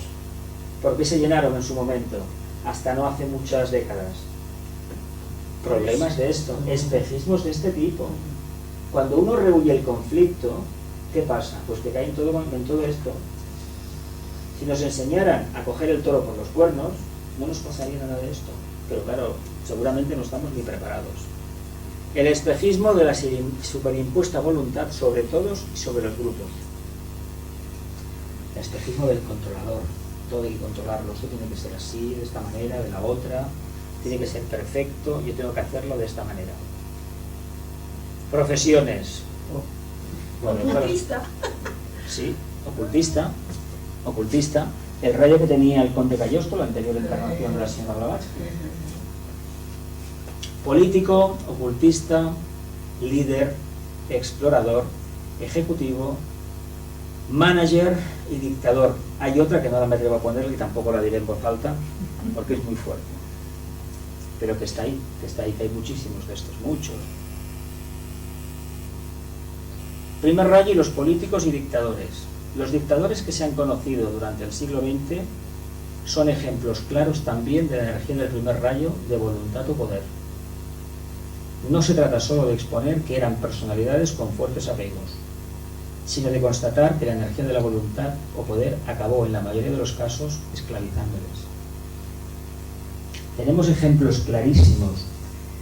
¿Por qué se llenaron en su momento? Hasta no hace muchas décadas. Problemas de esto, espejismos de este tipo. Cuando uno rehuye el conflicto, ¿qué pasa? Pues que cae en todo esto. Si nos enseñaran a coger el toro por los cuernos, no nos pasaría nada de esto. Pero claro, seguramente no estamos ni preparados. El espejismo de la superimpuesta voluntad sobre todos y sobre los grupos. El espejismo del controlador. Todo hay que controlarlo. Esto tiene que ser así, de esta manera, de la otra. Tiene que ser perfecto. Yo tengo que hacerlo de esta manera. Profesiones. Bueno, Ocultista. Sí, ocultista. El rayo que tenía el conde Cagliostro, la anterior encarnación de la señora Blavatsky. Político, ocultista, líder, explorador, ejecutivo, manager y dictador. Hay otra que no me atrevo a ponerle y tampoco la diré en voz alta porque es muy fuerte. Pero que está ahí, que hay muchísimos de estos, muchos. Primer rayo y los políticos y dictadores. Los dictadores que se han conocido durante el siglo XX son ejemplos claros también de la energía del primer rayo de voluntad o poder. No se trata solo de exponer que eran personalidades con fuertes apegos, sino de constatar que la energía de la voluntad o poder acabó en la mayoría de los casos esclavizándoles. Tenemos ejemplos clarísimos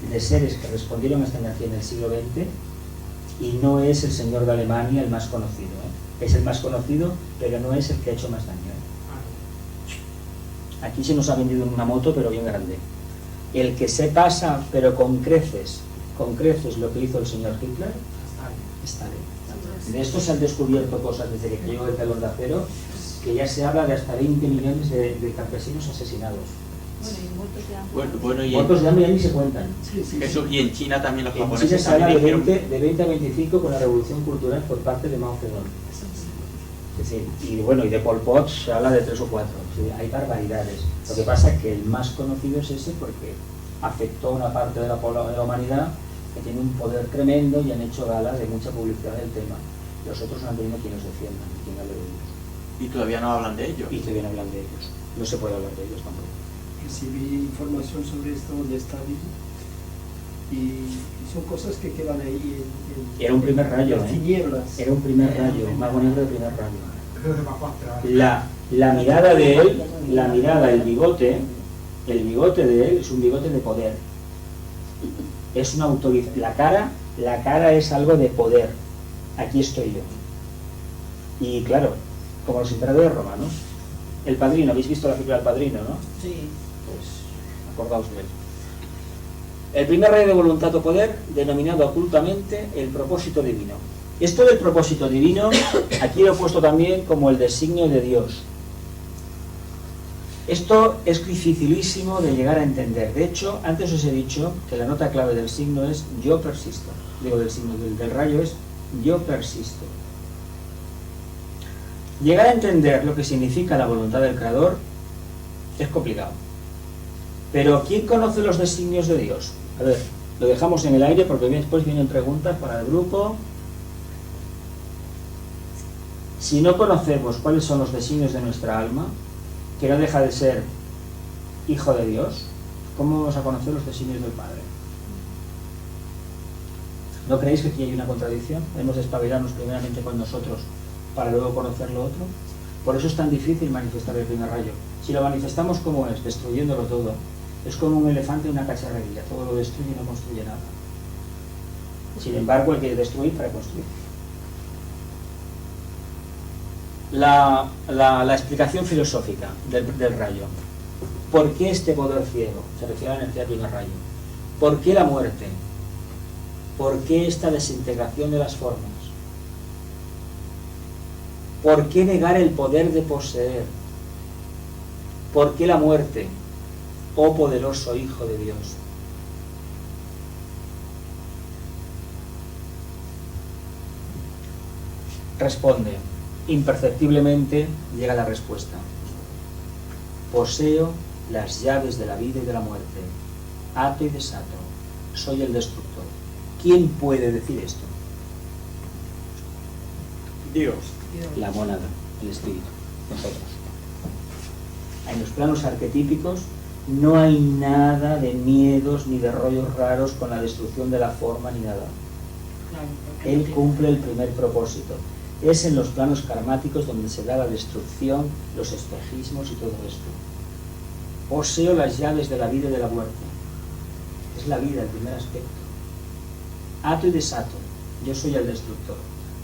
de seres que respondieron a esta energía en el siglo XX y no es el señor de Alemania el más conocido, ¿eh? Es el más conocido, pero no es el que ha hecho más daño, ¿eh? Aquí se nos ha vendido una moto, pero bien grande. El que se pasa, pero con creces lo que hizo el señor Hitler, Stalin. De esto se han descubierto cosas desde que cayó el telón de acero, que ya se habla de hasta 20 millones de campesinos asesinados. Bueno, y muertos de hambre. Bueno, Muertos de hambre ya ni se cuentan. Eso, y en China también los En China japoneses se habla también de dijeron... 20 a 25 con la revolución cultural por parte de Mao Zedong. Es decir, y bueno, y de Pol Pot se habla de 3 o 4. ¿Sí? Hay barbaridades. Lo que pasa es que el más conocido es ese porque afectó a una parte de la humanidad que tiene un poder tremendo y han hecho gala de mucha publicidad del tema. Los otros no han tenido quien los defiendan, quien hable de ellos. Y todavía no hablan de ellos. Y todavía no hablan de ellos. No se puede hablar de ellos tampoco. Recibí información sobre esto de Stalin y son cosas que quedan ahí en Era un primer rayo, las tinieblas. Era un primer rayo, un mago negro de primer rayo. Pero se va a encontrar. La mirada de él, el bigote de él es un bigote de poder. Es una autoridad. La cara es algo de poder. Aquí estoy yo. Y claro, como los emperadores romanos. El Padrino, ¿habéis visto la película del Padrino, no? Sí. Pues acordaos de él. El primer rayo de voluntad o poder, denominado ocultamente el propósito divino. Esto del propósito divino, aquí lo he puesto también como el designio de Dios. Esto es dificilísimo de llegar a entender. De hecho, antes os he dicho que la nota clave del signo es yo persisto. Digo, del signo del rayo es yo persisto. Llegar a entender lo que significa la voluntad del Creador es complicado. Pero ¿quién conoce los designios de Dios? A ver, lo dejamos en el aire porque después vienen preguntas para el grupo. Si no conocemos cuáles son los designios de nuestra alma, que no deja de ser hijo de Dios, ¿cómo vamos a conocer los designios del Padre? ¿No creéis que aquí hay una contradicción? Hemos de espabilarnos primeramente con nosotros para luego conocer lo otro. Por eso es tan difícil manifestar el primer rayo. Si lo manifestamos como es, destruyéndolo todo, es como un elefante en una cacharrería, todo lo destruye y no construye nada. Sin embargo, hay que destruir para construir. La explicación filosófica del rayo. ¿Por qué este poder ciego? Se refiere a la energía del primer rayo. ¿Por qué la muerte? ¿Por qué esta desintegración de las formas? ¿Por qué negar el poder de poseer? ¿Por qué la muerte? Oh poderoso Hijo de Dios. Responde. Imperceptiblemente llega la respuesta. Poseo las llaves de la vida y de la muerte. Ato y desato. Soy el destructor. ¿Quién puede decir esto? Dios. La mónada, el espíritu, nosotros. En los planos arquetípicos no hay nada de miedos ni de rollos raros con la destrucción de la forma ni nada. Él cumple el primer propósito. Es en los planos karmáticos donde se da la destrucción, los espejismos y todo esto. Poseo las llaves de la vida y de la muerte. Es la vida el primer aspecto. Ato y desato. Yo soy el destructor.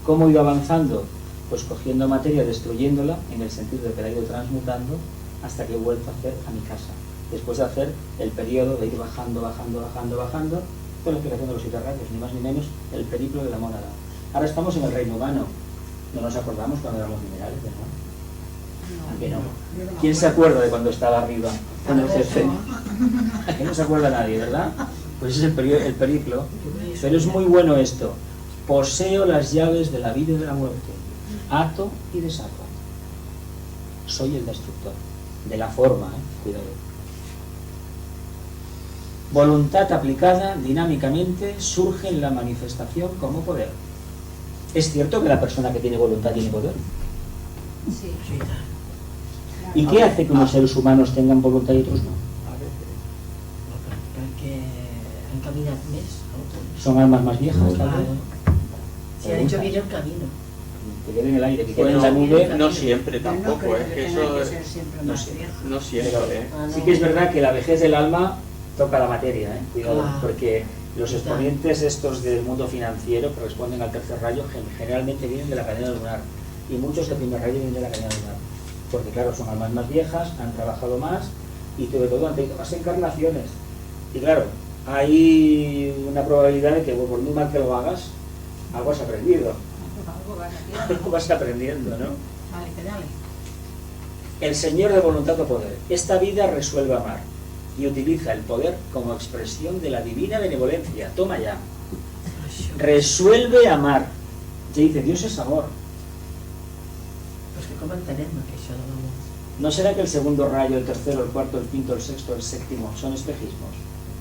¿Cómo he ido avanzando? Pues cogiendo materia, destruyéndola, en el sentido de que la he ido transmutando, hasta que he vuelto a hacer a mi casa. Después de hacer el periodo de ir bajando, con la explicación de los 7 rayos, ni más ni menos, el periplo de la mónada. Ahora estamos en el reino humano. No nos acordamos cuando éramos minerales, ¿verdad? ¿A qué no? ¿Quién se acuerda de cuando estaba arriba con el jefe? ¿A qué no se acuerda nadie, verdad? Pues ese es el periplo. Pero es muy bueno esto. Poseo las llaves de la vida y de la muerte. Ato y desato. Soy el destructor. De la forma, cuidado. Voluntad aplicada dinámicamente surge en la manifestación como poder. ¿Es cierto que la persona que tiene voluntad tiene poder? Sí. ¿Y qué hace que unos seres humanos tengan voluntad y otros no? Perquè han caminat més. ¿Son almas más viejas? Tal Claro. vez? Se han hecho bien el camino. Que queden en el aire, que queden Bueno, en la nube. no siempre Pero no tampoco, creo es que que eso tenga que ser siempre no más sé. viejo. no siempre. Sí que es verdad que la vejez del alma toca la materia, cuidado, Claro. porque los exponentes estos del mundo financiero que responden al tercer rayo generalmente vienen de la cadena lunar y muchos del primer rayo vienen de la cadena lunar, porque claro, son almas más viejas, han trabajado más y sobre todo han tenido más encarnaciones y claro, hay una probabilidad de que por muy mal que lo hagas, algo has aprendido, algo vas aprendiendo, ¿no? Vale, que dale. El Señor de voluntad o poder. Esta vida resuelve amar y utiliza el poder como expresión de la divina benevolencia. Toma ya. Resuelve amar. Ya dice, Dios es amor. Pues que com entenem això de l'amor? ¿No será que el segundo rayo, el tercero, el cuarto, el quinto, el sexto, el séptimo son espejismos?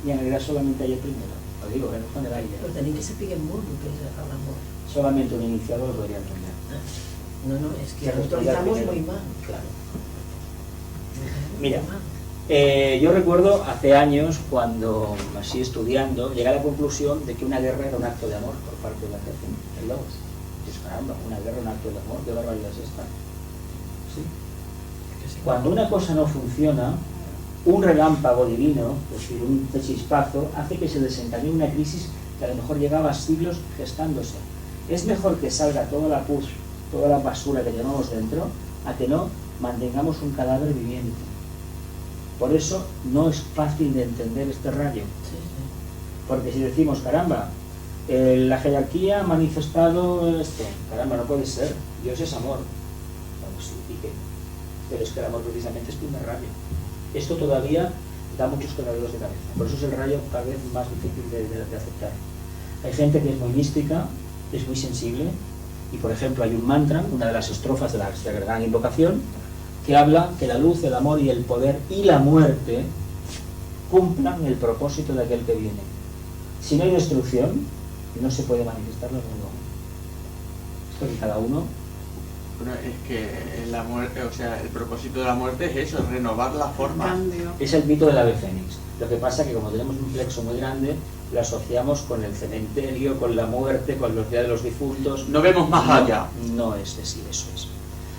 Y en realidad solamente hay el primero. Lo digo, con el aire. Però tenim que saber molt el que és l'amor. Solamente un iniciado lo podría entender. No, es que Se lo responde al utilizamos primero. muy mal. Claro. Lo utilizamos Mira. muy mal. Yo recuerdo hace años, cuando así estudiando, llegué a la conclusión de que una guerra era un acto de amor por parte de la jefe, el Logos. Dices, caramba, una guerra, un acto de amor, ¿qué barbaridad es esta? ¿Sí? Cuando una cosa no funciona, un relámpago divino, es decir, un chispazo, hace que se desencadene una crisis que a lo mejor llegaba a siglos gestándose. Es mejor que salga toda la pus, toda la basura que llevamos dentro, a que no mantengamos un cadáver viviente. Por eso no es fácil de entender este rayo. Sí, sí. Porque si decimos, caramba, la jerarquía ha manifestado esto, caramba, no puede ser, Dios es amor. Bueno, sí, ¿y qué? Pero es que el amor precisamente es primer rayo. Esto todavía da muchos quebraderos de cabeza. Por eso es el rayo cada vez más difícil de aceptar. Hay gente que es muy mística, es muy sensible, y por ejemplo hay un mantra, una de las estrofas de la gran invocación, que habla que la luz, el amor y el poder y la muerte cumplan el propósito de aquel que viene. Si no hay destrucción, no se puede manifestar la mundo. Esto que cada uno... Bueno, es que la muerte, o sea, el propósito de la muerte es eso, renovar la forma. Cambio. Es el mito del ave fénix. Lo que pasa es que como tenemos un plexo muy grande, lo asociamos con el cementerio, con la muerte, con los días de los difuntos. No vemos más allá. No es decir, eso es.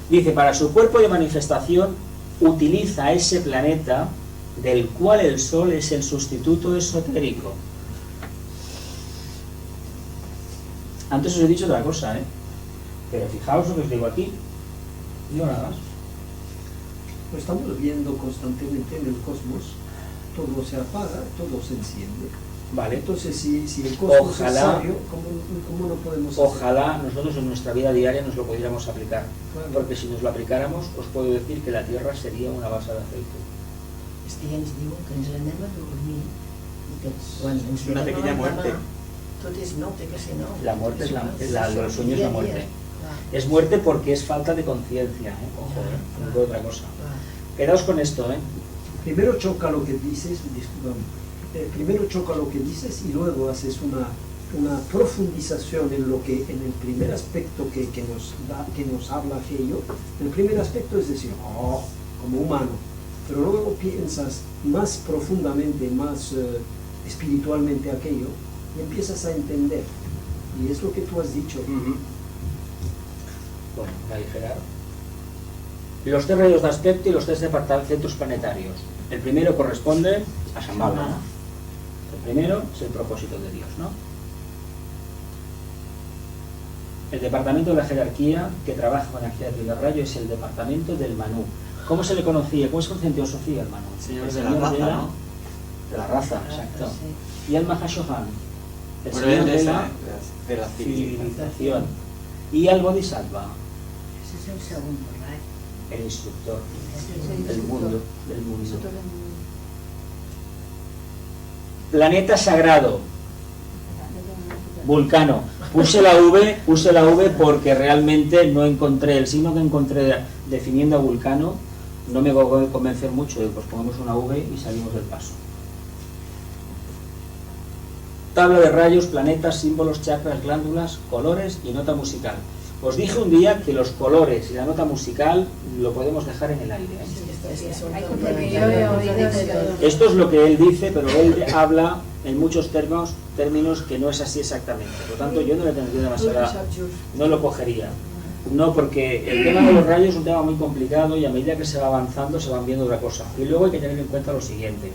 Dice, para su cuerpo de manifestación utiliza ese planeta del cual el Sol es el sustituto esotérico. Antes os he dicho otra cosa, pero fijaos lo que os digo aquí. Digo nada más. Lo estamos viendo constantemente en el cosmos. Todo se apaga, todo se enciende. Vale. Entonces, si el cosmos Ojalá- es sabio, ¿cómo no podemos hacer? Ojalá nosotros en nuestra vida diaria nos lo pudiéramos aplicar. Claro. Porque si nos lo aplicáramos, os puedo decir que la Tierra sería una base de aceite. És que ja ens diuen que ens anem a dormir i que quan ens Una anem a pequeña muerte. tot és nou, té que ser nou. La muerte es el sueño es Dia la a muerte. dia. Clar, Es muerte porque es falta de conciencia, ojo, no por otra cosa. clar. Quedaos con esto, Primero choca lo que dices, discúlpame. Primero choca lo que dices y luego haces una profundización en lo que en el primer aspecto que nos habla aquello. El primer aspecto es decir, como humano, pero luego piensas más profundamente, más espiritualmente aquello y empiezas a entender. Y es lo que tú has dicho. Bueno, ahí Gerardo. Los tres rayos de aspecto y los tres centros planetarios. El primero corresponde a Shambhala, ¿no? El primero es el propósito de Dios, ¿no? El departamento de la jerarquía que trabaja con la energía del primer rayo es el departamento del Manu. ¿Cómo se le conocía? ¿Cómo se conocía en teosofía el Manu? Señor El de la raza, ¿no? De la raza, exacto. Sí. Y el Mahashohan, el Bueno, señor es de la de la civilización. civilización. Y el Bodhisattva, Ese és el segundo rayo. el instructor Ese es el del mundo. instructor del mundo. Planeta sagrado, Vulcano. Puse la V porque realmente no encontré, el signo que encontré definiendo a Vulcano no me va a convencer mucho, pues pongamos una V y salimos del paso. Tabla de rayos, planetas, símbolos, chakras, glándulas, colores y nota musical. Os dije un día que los colores y la nota musical lo podemos dejar en el aire. Es que son Hay tan que bonitos. yo he oído de Esto es lo que él dice, pero él habla en muchos términos que no es así exactamente. Por lo tanto, yo no le tendría demasiada... No lo cogería. No, porque el tema de los rayos es un tema muy complicado y a medida que se va avanzando se van viendo otra cosa. Y luego hay que tener en cuenta lo siguiente.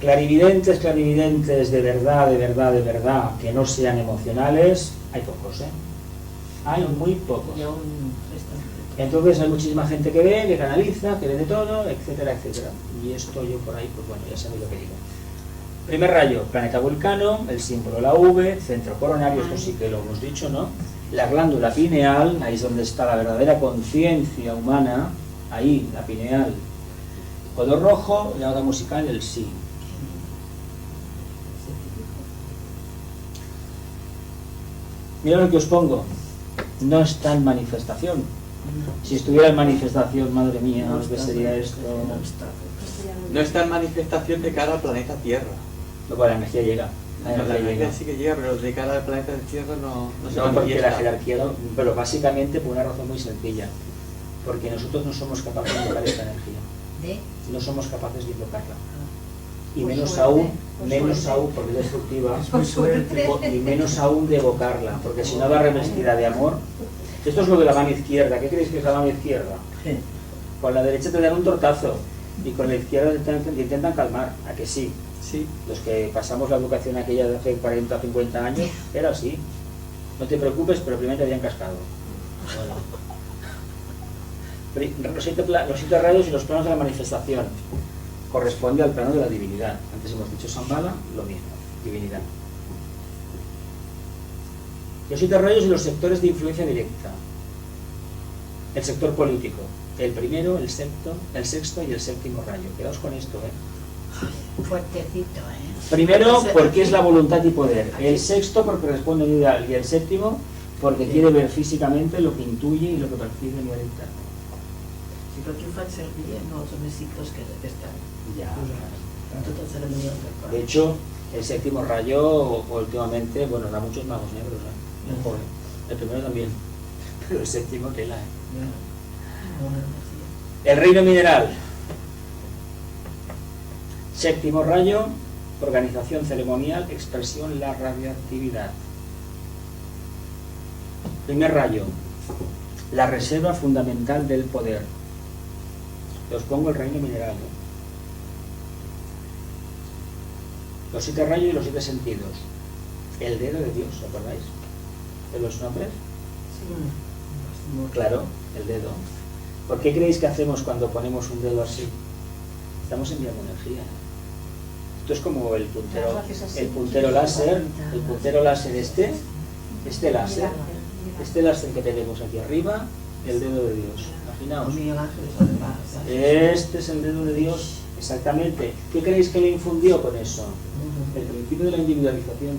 Clarividentes de verdad, que no sean emocionales, hay pocos, Hay muy pocos. Y aún restan. Entonces hay muchísima gente que ve, que canaliza, que ve de todo, etcétera, etcétera. Y esto yo por ahí, pues bueno, ya sabéis lo que digo. Primer rayo, planeta Vulcano, el símbolo la V, centro coronario, esto sí que lo hemos dicho, ¿no? La glándula pineal, ahí es donde está la verdadera conciencia humana, ahí, la pineal. Color rojo, la nota musical, el sí. Mira lo que os pongo, no está en manifestación. Si estuviera en manifestación, madre mía, ¿qué sería esto? No está en manifestación de cara al planeta Tierra. No, pues la energía llega. La La energía llega. energía sí que llega, pero de cara al planeta Tierra no se No, porque manifiesta. la jerarquía no, pero básicamente por una razón muy sencilla. Porque nosotros no somos capaces de invocar esta energía. de No somos capaces de invocarla. Y Por menos suerte, aún, por menos suerte. aún porque es destructiva, Muy suerte. y menos aún de evocarla, porque si no va revestida de amor. Esto es lo de la mano izquierda. ¿Qué creéis que es la mano izquierda? Con la derecha te dan un tortazo y con la izquierda te intentan calmar. ¿A que sí? Sí. Los que pasamos la educación aquella de hace 40 o 50 años, era así. No te preocupes, pero primero te habían cascado. Bueno. Los 7 rayos y los planos de la manifestación. corresponde al plano de la divinidad. Antes hemos dicho Shambhala, lo mismo, divinidad. Los 7 rayos y los sectores de influencia directa. El sector político, el primero, el sexto y el séptimo rayo. Quedaos con esto, Fuertecito, Primero, porque es la voluntad y poder. El sexto, porque responde a un ideal. Y el séptimo, porque quiere ver físicamente lo que intuye y lo que percibe a nivel interno. Sí, perquè ho fan servir en els hemicicles que estan Ya. en tot el ceremonial del cor. De hecho, el séptimo rayo últimamente, bueno, da muchos magos negros, Mejor, el primero también, pero el séptimo que la. El reino mineral. Séptimo rayo, organización ceremonial, expresión, la radioactividad. Primer rayo, la reserva fundamental del poder. Os pongo el reino mineral. Los 7 rayos y los 7 sentidos. El dedo de Dios, ¿os acordáis? ¿De los nombres? Sí. Claro, el dedo. ¿Por qué creéis que hacemos cuando ponemos un dedo así? Estamos enviando energía. Esto es como el puntero láser, este láser que tenemos aquí arriba, el dedo de Dios. Imaginaos. Este es el dedo de Dios, exactamente. ¿Qué creéis que le infundió con eso? El principio de la individualización.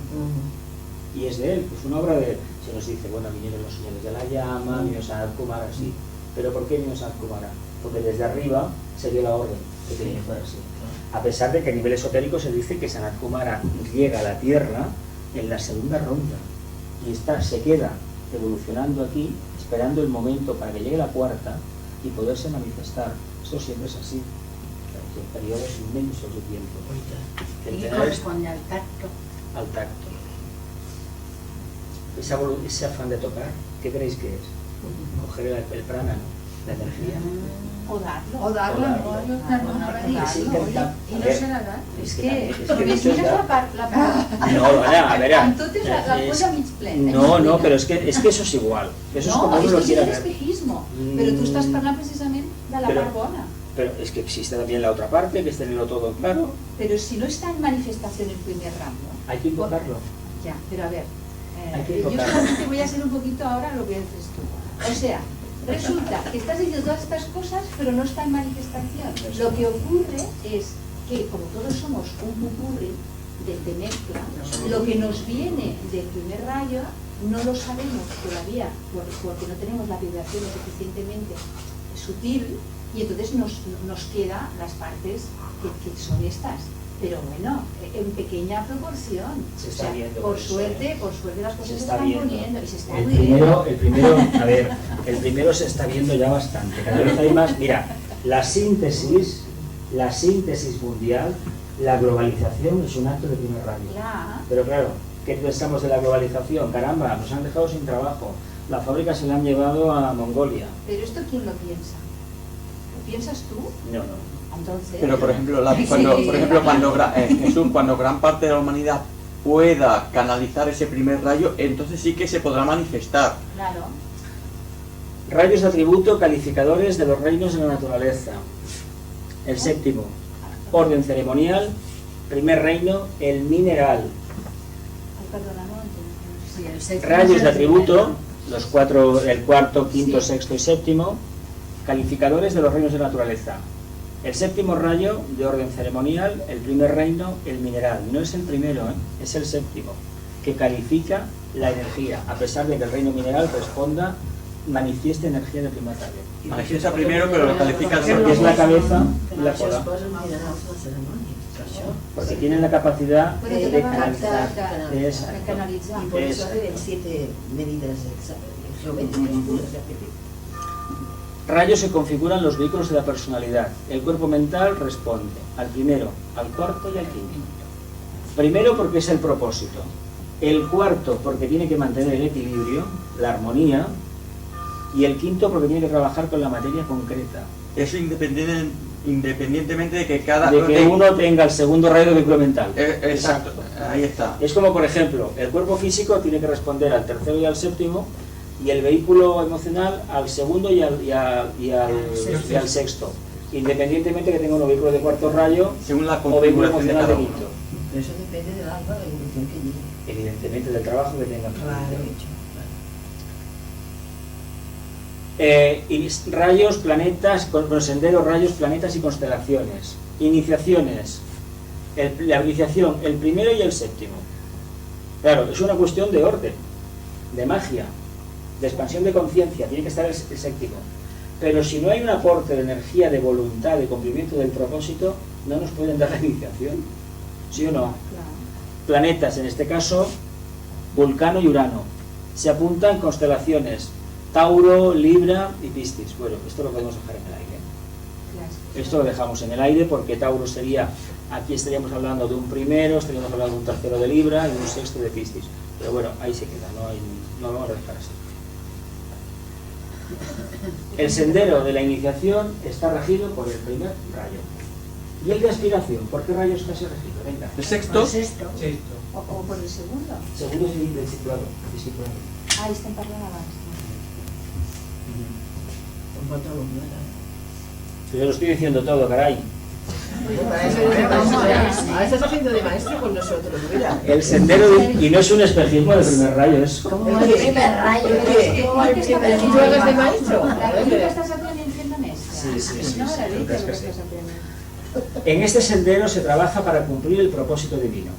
Y es de él, es una obra de él. Se nos dice, bueno, vinieron los señores de la llama, vino Sanat Kumara, sí. ¿Pero por qué vino Sanat Kumara? Porque desde arriba se dio la orden que tenía que fuera así. A pesar de que a nivel esotérico se dice que Sanat Kumara llega a la Tierra en la segunda ronda y se queda evolucionando aquí, esperando el momento para que llegue la cuarta y poderse manifestar. Esto siempre es así, en periodos inmensos de tiempo. Y corresponde al tacto. Al tacto. Ese afán de tocar, ¿qué creéis que es? Coger el prana, ¿no? La energía. O darlo, Y no se la da. Es Que de mires hecho la part No, a ver. entonces la polla mig plena. No, pero es que eso es igual. Eso es como No, uno és lo que quiera és ver. l'espejismo. Pero tú estás parlant precisamente de la Pero- part bona. Pero es que existe también la otra parte, que es tenerlo todo claro. Pero si no está en manifestación el primer ramo. Hay que invocarlo. Ya, pero a ver, Hay que yo invocarlo. solamente voy a hacer un poquito ahora lo que dices tú. O sea, resulta que estás diciendo todas estas cosas, pero no está en manifestación. Lo que ocurre es que, como todos somos un pupurri de mezcla, lo que nos viene del primer rayo no lo sabemos todavía porque no tenemos la vibración lo suficientemente sutil y entonces nos quedan las partes que son estas. Pero bueno, en pequeña proporción. Se está viendo por por eso, suerte las cosas Se se está están viendo. poniendo y se está El muy bien. primero se está viendo ya bastante. Cada vez hay más. Mira, la síntesis mundial, la globalización es un acto de primer rayo. Ya. Pero claro, ¿qué pensamos de la globalización? Caramba, nos han dejado sin trabajo. La fábrica se la han llevado a Mongolia. Pero esto ¿quién lo piensa? ¿Lo piensas tú? No. Entonces, Pero por ejemplo, Jesús, cuando gran parte de la humanidad pueda canalizar ese primer rayo, entonces sí que se podrá manifestar. claro. Rayos de atributo, calificadores de los reinos de la naturaleza. El séptimo, orden ceremonial, primer reino, el mineral. Ay, perdona, no entiendo. Sí, el séptimo Rayos es de el atributo, los cuatro, el cuarto, quinto, Sí. sexto y séptimo, calificadores de los reinos de la naturaleza. El séptimo rayo de orden ceremonial, el primer reino, el mineral. No es el primero, es el séptimo, que califica la energía, a pesar de que el reino mineral responda, manifieste energía de primer rayo. Manifiesta primero, pero lo califica al Porque segundo. es la cabeza y la Això cola. es posen minerals a la cerimònia, per això. Porque tienen la capacidad Bueno, de te va a canalizar. de Exacto. canalizar. Y por eso Exacto. deben 7 medidas geométricas puras de repetir. Rayos se configuran los vehículos de la personalidad. El cuerpo mental responde al primero, al cuarto y al quinto. Primero porque es el propósito. El cuarto porque tiene que mantener el equilibrio, la armonía. Y el quinto porque tiene que trabajar con la materia concreta. Eso independientemente de que cada... De que uno tenga el segundo rayo de vehículo mental. Exacto, ahí está. Es como, por ejemplo, el cuerpo físico tiene que responder al tercero y al séptimo, y el vehículo emocional al segundo y al sexto. independientemente que tenga un vehículo de cuarto rayo Según la o vehículo configuración de emocional de cada uno. quinto. Pero eso depende del alma, de la evolución que lleve. Evidentemente del trabajo que tenga. Claro, hecho. Y rayos, planetas, con senderos, rayos, planetas y constelaciones. Iniciaciones. La iniciación, el primero y el séptimo. Claro, es una cuestión de orden, de magia, de expansión de conciencia, tiene que estar el séptimo. Pero si no hay un aporte de energía, de voluntad, de cumplimiento del propósito, no nos pueden dar la iniciación. ¿Sí o no? Claro. Planetas, en este caso, Vulcano y Urano. Se apuntan constelaciones, Tauro, Libra y Piscis. Bueno, esto lo podemos dejar en el aire. Claro. Esto lo dejamos en el aire porque Tauro sería, aquí estaríamos hablando de un primero, estaríamos hablando de un tercero de Libra y un sexto de Piscis. Pero bueno, ahí se queda, no lo vamos a dejar así. El sendero de la iniciación está regido por el primer rayo. ¿Y el de aspiración? ¿Por qué rayo está así regido? Venga. El sexto, Sexto. Sí, O por el segundo. Segundo es el situado. Ah, estem parlant abans. Un pantalón, ¿no? Yo lo estoy diciendo todo, caray. Ah, estás haciendo de maestro con nosotros, mira. El sendero y no es un espejismo del primer rayo, es ¿Cómo el primer rayo? ¿Tú hagas de maestro? Claro, tú estás aprendiendo siendo maestra. Sí, Es una sí, maravilla crees lo que que sí. estás aprendiendo. En este sendero se trabaja para cumplir el propósito divino.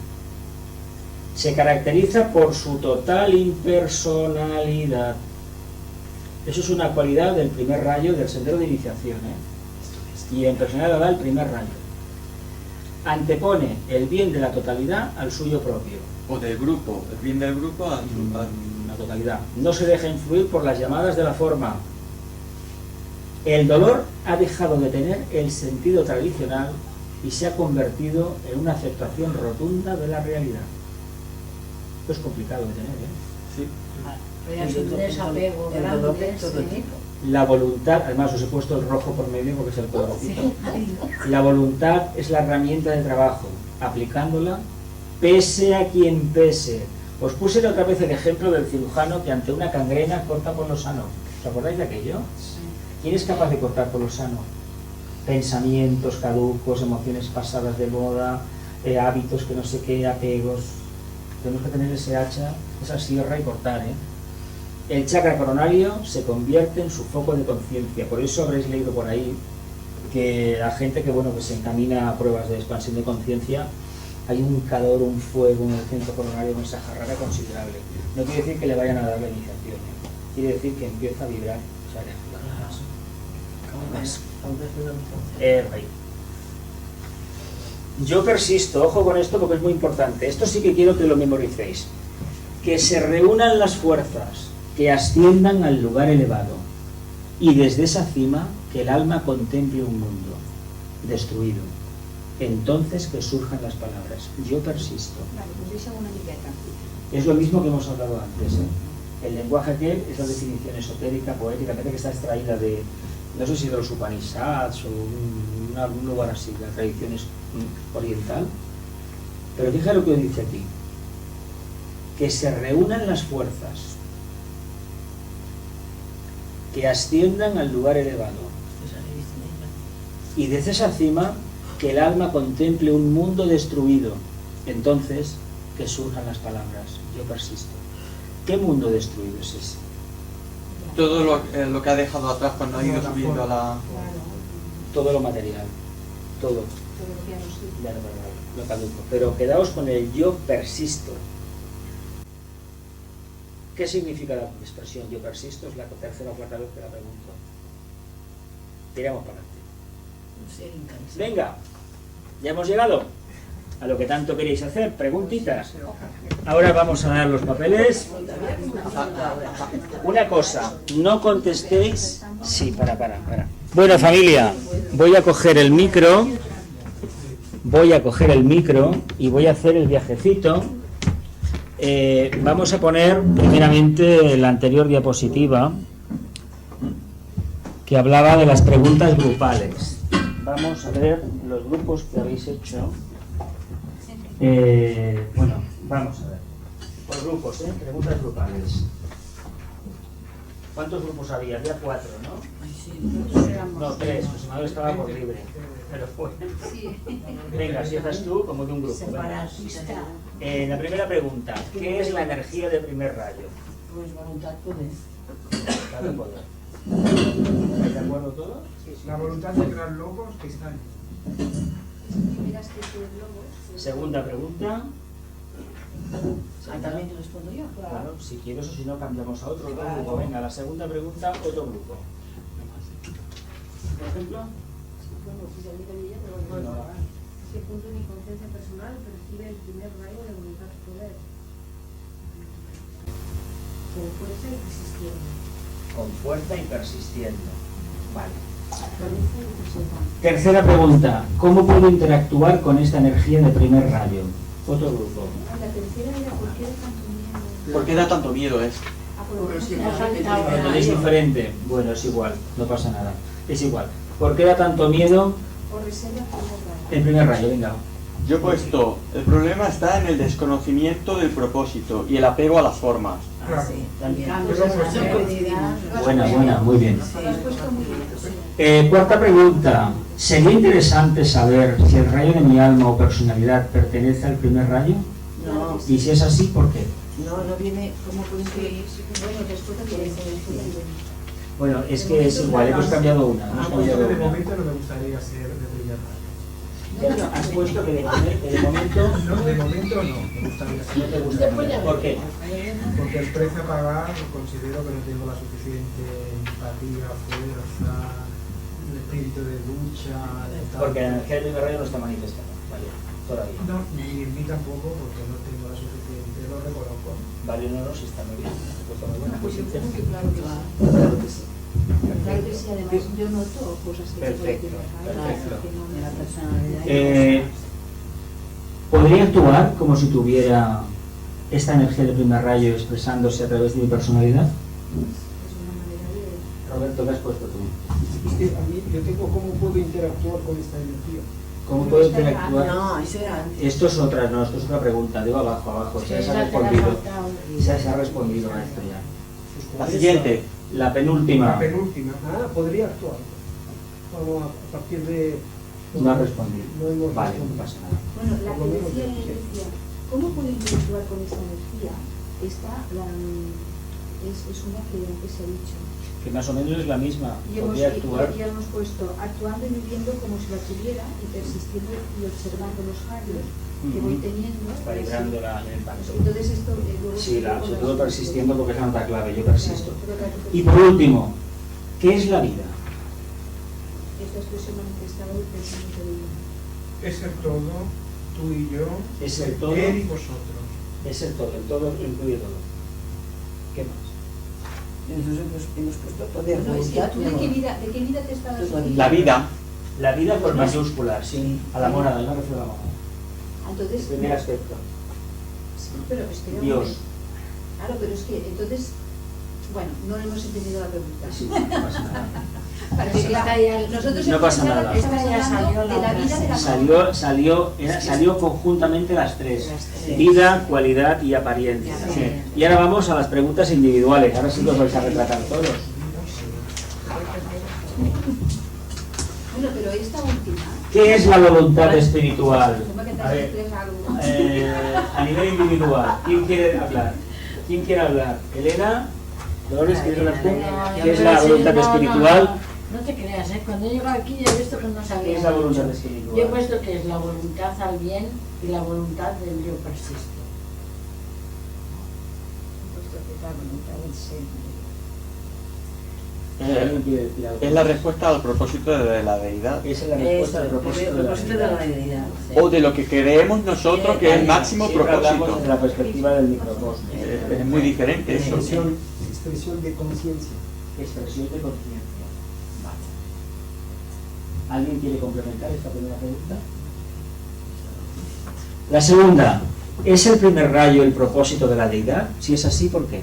Se caracteriza por su total impersonalidad. Eso es una cualidad del primer rayo del sendero de iniciación, Y en personalidad da el primer rayo. Antepone el bien de la totalidad al suyo propio. o del grupo, el bien del grupo a La totalidad. No se deja influir por las llamadas de la forma. El dolor ha dejado de tener el sentido tradicional y se ha convertido en una aceptación rotunda de la realidad. Esto es complicado de tener, sí. Es un desapego El dolor de grande, todo sí. tipo. La voluntad, además os he puesto el rojo por medio porque es el colorcito. La voluntad es la herramienta de trabajo, aplicándola pese a quien pese. Os puse otra vez el ejemplo del cirujano que ante una gangrena corta por lo sano. ¿Os acordáis de aquello? ¿Quién es capaz de cortar por lo sano? Pensamientos caducos, emociones pasadas de moda, hábitos que no sé qué, apegos. Tenemos que tener ese hacha, esa sierra y cortar, El chakra coronario se convierte en su foco de conciencia. Por eso habréis leído por ahí que la gente que se encamina a pruebas de expansión de conciencia, hay un calor, un fuego en el centro coronario, una sajarrara considerable. No quiere decir que le vayan a dar la iniciación, quiere decir que empieza a vibrar. O sea, más. Ahí. Yo persisto, ojo con esto porque es muy importante. Esto sí que quiero que lo memoricéis. Que se reúnan las fuerzas que asciendan al lugar elevado y desde esa cima que el alma contemple un mundo destruido. Entonces que surjan las palabras. Yo persisto. Vale, pues deixa una miqueta. Es lo mismo que hemos hablado antes. El lenguaje aquel es la definición esotérica, poética, que está extraída de, no sé si de los Upanishads o algún lugar así, la tradición es oriental. Pero fíjate lo que dice aquí. Que se reúnan las fuerzas que asciendan al lugar elevado y desde esa cima que el alma contemple un mundo destruido. Entonces que surjan las palabras. Yo persisto. ¿Qué mundo destruido es ese? Todo lo que ha dejado atrás cuando ha ido subiendo a la... Claro, Todo lo material, todo, todo lo que ya no sirve. ya no verdad, lo caduco. Pero quedaos con el yo persisto. ¿Qué significa la expresión yo persisto? Es la tercera o cuarta vez que la pregunto. Tiramos para adelante. Venga, ya hemos llegado a lo que tanto queréis hacer, preguntitas. Ahora vamos a dar los papeles. Una cosa, no contestéis. Sí, para. Bueno, familia, voy a coger el micro y voy a hacer el viajecito. Vamos a poner primeramente la anterior diapositiva que hablaba de las preguntas grupales. Vamos a ver los grupos que habéis hecho. Vamos a ver. Por grupos, preguntas grupales. ¿Cuántos grupos había? Había 4, ¿no? Ay, sí, No, 3, pues si no estaba por libre. Pero fue. Sí. Venga, empiezas tú como de un grupo. venga. Separatista. La primera pregunta, ¿qué es la energía de primer rayo? Pues voluntad, poder. Claro, poder. ¿Estáis de acuerdo todos? La voluntad de crear logos que están. Miras que tú logos. Segunda pregunta. También te respondo yo. Claro, si quieres o si no cambiamos a otro grupo. Venga, la segunda pregunta, otro grupo. Por ejemplo, Bueno, pues ya digo yo, pero bueno, ¿qué punto de mi conciencia personal percibe el primer rayo de voluntad poder? Con fuerza y persistiendo. con fuerza y persistiendo. Vale. Fuerza y persistiendo. Tercera pregunta, ¿cómo puedo interactuar con esta energía de primer rayo? Otro grupo. La tercera era ¿por qué da tanto miedo? ¿Por qué da tanto miedo esto? Ah, por lo Es diferente. Bueno, es igual, no pasa nada. Es igual. ¿Por qué da tanto miedo Por reserva por rayo. el primer rayo? Venga. Yo he puesto, el problema está en el desconocimiento del propósito y el apego a las formas. Claro. Sí, También. cambios Pero en pues, la coincidimos. Buena, muy bien. Lo has puesto muy bien. Cuarta pregunta. ¿Sería interesante saber si el rayo de mi alma o personalidad pertenece al primer rayo? No, Y si es así, ¿por qué? no viene como puede ser. Bueno, después de que Bueno, es que es igual, hemos cambiado una. Hemos Ah, pues cambiado de una. momento no me gustaría ser de primer rayo. Has puesto que de momento No, de momento no, me gustaría no ser. te gusta. ¿Por qué? Porque el precio a pagar considero que no tengo la suficiente empatía, fuerza, el espíritu de lucha, de tal. Porque la energía del primer rayo no está manifestada. Vale, todavía. No, ni en mí tampoco, porque no tengo la suficiente, lo reconozco. Vale, no, sí está muy bien. Has puesto muy buena Pues yo posición. creo que claro que va. Claro que sí. Claro que sí, además yo noto cosas que Perfecto, perfecto. De la personalidad. ¿Podría actuar como si tuviera esta energía del primer rayo expresándose a través de mi personalidad? Es una manera de... Roberto, ¿qué has puesto tú? Es que a mí, yo tengo cómo puedo interactuar con esta energía. ¿Cómo puedo interactuar? No, eso era antes. Esto es otra, no, esto es otra pregunta, digo abajo, ya se ha respondido. Se ha respondido a esto ya. Pues con La esa- siguiente, La penúltima. La penúltima. podría actuar. Vamos a partir de... No ha respondido. No hemos Vale, no respondido. pasa nada. Bueno, la Por lo que menos decía yo, sí. decía, ¿cómo puedo interactuar con esta energía? Esta es una que se ha dicho. Que más o menos es la misma. Y hemos, Podría actuar. y hemos puesto actuando y viviendo como si la tuviera y persistiendo y observando los fallos que voy teniendo. Está librándola en el pacto. Entonces esto luego Sí, se sobre todo persistiendo porque es la nota clave, yo persisto. Claro, Y por último, ¿qué es la vida? esta expresión manifestada y pensamiento de vida. Es el todo, tú y yo, Es el todo, él y vosotros. es el todo incluye todo. ¿Qué más? Nosotros hemos puesto poder, No, es que voluntad, ¿tú de qué vida te estabas Pues la refiriendo? la vida. La vida por mayúscula, sí. A la morada, yo me refiero a la morada. Entonces, El primer aspecto. sí, pero espera un Dios. momento. Claro, pero es que entonces, bueno, no hemos entendido la pregunta. Sí, no pasa nada. Porque Esta claro, ya- nosotros No pasa hemos pensado nada. que estamos Esta ya hablando salió la de la otra vida de la serie. Salió conjuntamente las tres. Las tres. Vida, cualidad y apariencia. Y apariencia. Y ahora vamos a las preguntas individuales. Ahora sí los vais a retratar todos. Bueno, pero esta última, ¿Qué es la voluntad espiritual? como que te A ver, tres algo. a nivel individual, ¿quién quiere hablar? ¿Quién quiere hablar? ¿Elena? ¿Dolores, quieres hablar tú? No, ¿Qué es yo la sí, voluntad no, espiritual? No te creas, ¿eh? Cuando llego aquí ya he visto que no sabía. ¿Qué es la voluntad mucho. espiritual? Yo he puesto que es la voluntad al bien y la voluntad del yo persisto. He puesto que es la voluntad del ser. ¿Alguien quiere decir algo? Es la respuesta al propósito de la deidad. Esa es la respuesta al Eso, propósito el de la propósito de la vida. deidad. O de lo que creemos nosotros que es el máximo Siempre hablamos propósito. desde la perspectiva del microcosmos. Es muy diferente eso. Expresión de conciencia. Expresión de conciencia. Vale. ¿Alguien quiere complementar esta primera pregunta? La segunda, ¿es el primer rayo el propósito de la deidad? Si es así, ¿por qué?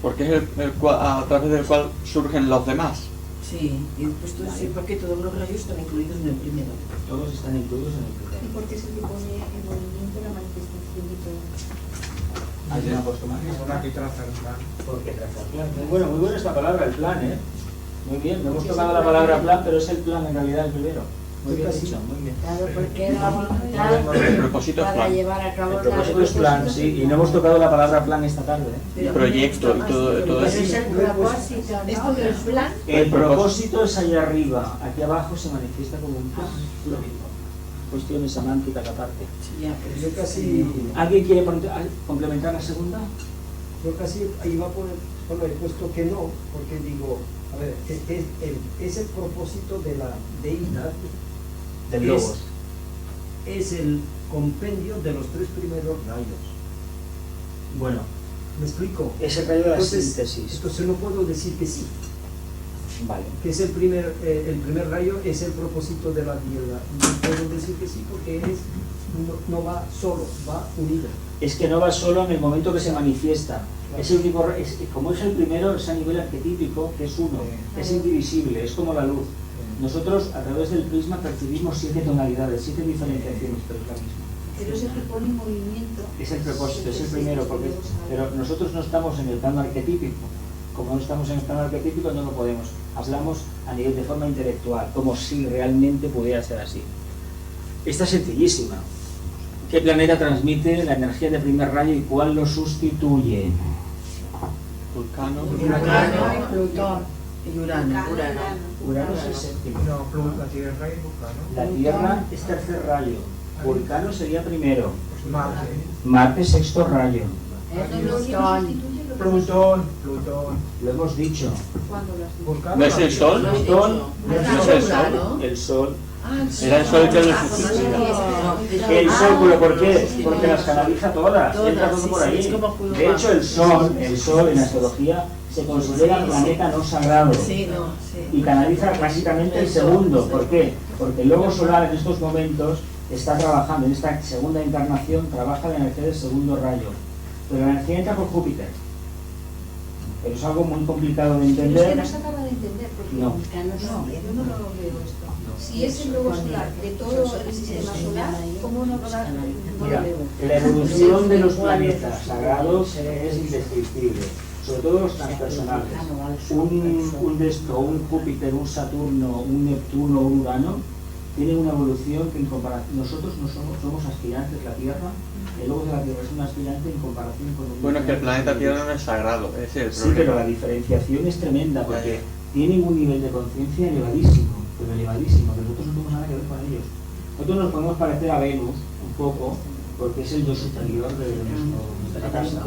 Porque es a través del cual surgen los demás. Sí, y después todo sí, porque todos los rayos están incluidos en el primero. Todos están incluidos en el ¿Y primero. por qué se le pone en movimiento la manifestación de todo? ¿Alguien ha puesto más? Es una que traza el plan. Porque traza el plan. Bueno, muy buena esta palabra, el plan, ¿eh? Muy bien, no hemos tocado la palabra plan, pero es el plan en realidad el primero. Muy bien dicho, muy bien. Claro, porque la voluntad El propósito es para plan. llevar a cabo El propósito es plan, sí, y no hemos tocado la palabra plan esta tarde, ¿eh? Proyecto y todo Pero eso. es el propósito, Esto ¿no? del plan, El propósito es allá arriba, aquí abajo se manifiesta como un plan. Lo mismo. Cuestiones semánticas aparte. Sí, ya, pero Yo casi, ¿Alguien quiere complementar la segunda? yo casi iba a poner, bueno, he puesto que no, porque digo, a ver, es el propósito de la deidad, Del logos. es el compendio de los 3 primeros rayos. Bueno, ¿Me explico? es el rayo de la Entonces, síntesis. entonces no puedo decir que sí, Vale. que es el primer rayo, es el propósito de la deidad. No puedo decir que sí porque no va solo, va unido. Es que no va solo en el momento que se manifiesta. Es el único, como es el primero, es a nivel arquetípico, que es uno, es indivisible, es como la luz. Nosotros, a través del prisma, percibimos 7 tonalidades, 7 diferenciaciones, pero es la misma. pero es el que pone en movimiento. Es el propósito, es el primero, pero nosotros no estamos en el plano arquetípico. Como no estamos en el plano arquetípico, no lo podemos. Hablamos a nivel de forma intelectual, como si realmente pudiera ser así. Esta es sencillísima. ¿Qué planeta transmite la energía de primer rayo y cuál lo sustituye? Vulcano. Urano, Plutón. y Urano. Urano es el séptimo. No, la Tierra y Vulcano. La Tierra es tercer rayo. Vulcano sería primero. Pues Marte. Marte sexto rayo. Plutón. Lo hemos dicho. Cuando lo has dicho. Vulcano. ¿No es el Sol? Plutón ¿No es el Sol? el Sol. Era el Sol que lo sustituía. El Sol, ¿pero por qué? Porque las canaliza todas, entra todo sí, por sí, ahí. es como Judá. De hecho, el Sol en astrología se considera Sí, planeta no sagrado Sí, no, sí. y canaliza básicamente el segundo. ¿Por qué? Porque el logo solar en estos momentos está trabajando, en esta segunda encarnación, trabaja la energía del segundo rayo. Pero la energía entra por Júpiter. Pero es algo muy complicado de Pero es que entender. no se acaba de entender, porque No. yo no lo veo esto. Si es el logo solar de todo el sistema solar, ¿cómo no lo Mira, veo? la evolución de los planetas sagrados es indescriptible, sobre todo los transpersonales. Un Júpiter, un Saturno, un Neptuno, un Urano, tienen una evolución que en comparación, nosotros no somos aspirantes, la Tierra, el logo de la Tierra es un aspirante en comparación con un... Bueno, es que el planeta Tierra no es sagrado, ese es el Sí, problema. pero la diferenciación es tremenda porque tienen un nivel de conciencia elevadísimo, pero elevadísimo, que nosotros no tenemos nada que ver con ellos. Nosotros nos podemos parecer a Venus un poco, porque es el yo superior de nuestra casa.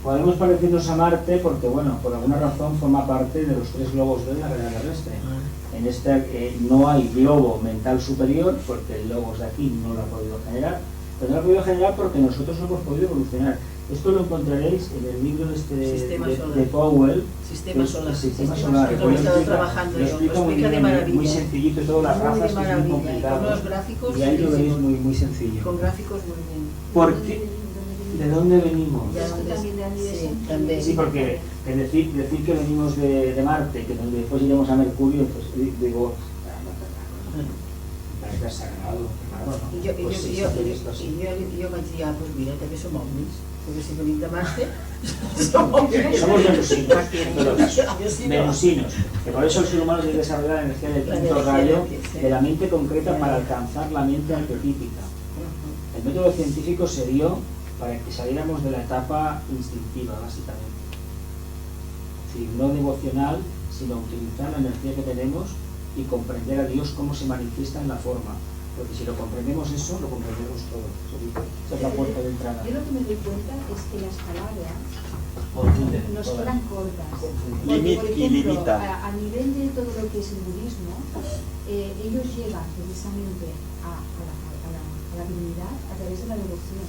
Podemos parecernos a Marte porque, bueno, por alguna razón forma parte de los 3 globos de la cadena terrestre. En este no hay globo mental superior, porque el logos de aquí no lo ha podido generar, pero no lo ha podido generar porque nosotros no hemos podido evolucionar. Esto lo encontraréis en el libro de Powell, Sistema solar. Sistema solar. Lo he estado trabajando, lo explica muy de bien, maravilla. muy sencillito, todas las Muy de razas que es muy maravilla, complicado. con unos gráficos Y ahí lo veréis chulísimos. muy sencillo. Con gráficos muy bien. ¿Por qué? ¿De dónde venimos? Ya Esto también de a nivel sí, sentido. también. Sí, porque decir que venimos de Marte, que después iremos a Mercurio, pues digo, planeta sagrado, claro, ¿no? Y yo Pues sí, se hace esto así. vaig dir, pues mira, també som ovnis, perquè si venim de Marte, Somos venusinos, en todo caso. Jo sí, no. Venusinos, que por eso el ser humano tiene que desarrollar la energía del La quinto energía rayo del- de la mente concreta para alcanzar la mente arquetípica. El método científico se dio para que saliéramos de la etapa instintiva, básicamente. Es decir, no devocional, sino utilizar la energía que tenemos y comprender a Dios cómo se manifiesta en la forma. Porque si lo comprendemos eso, lo comprendemos todo. Esa es la puerta de entrada. Yo lo que me doy cuenta es que las palabras Confunden, nos todas. quedan cortas. Confunden. Porque, por Y ejemplo, limita. a nivel de todo lo que es el budismo, ellos llegan precisamente a la divinidad a través de la devoción.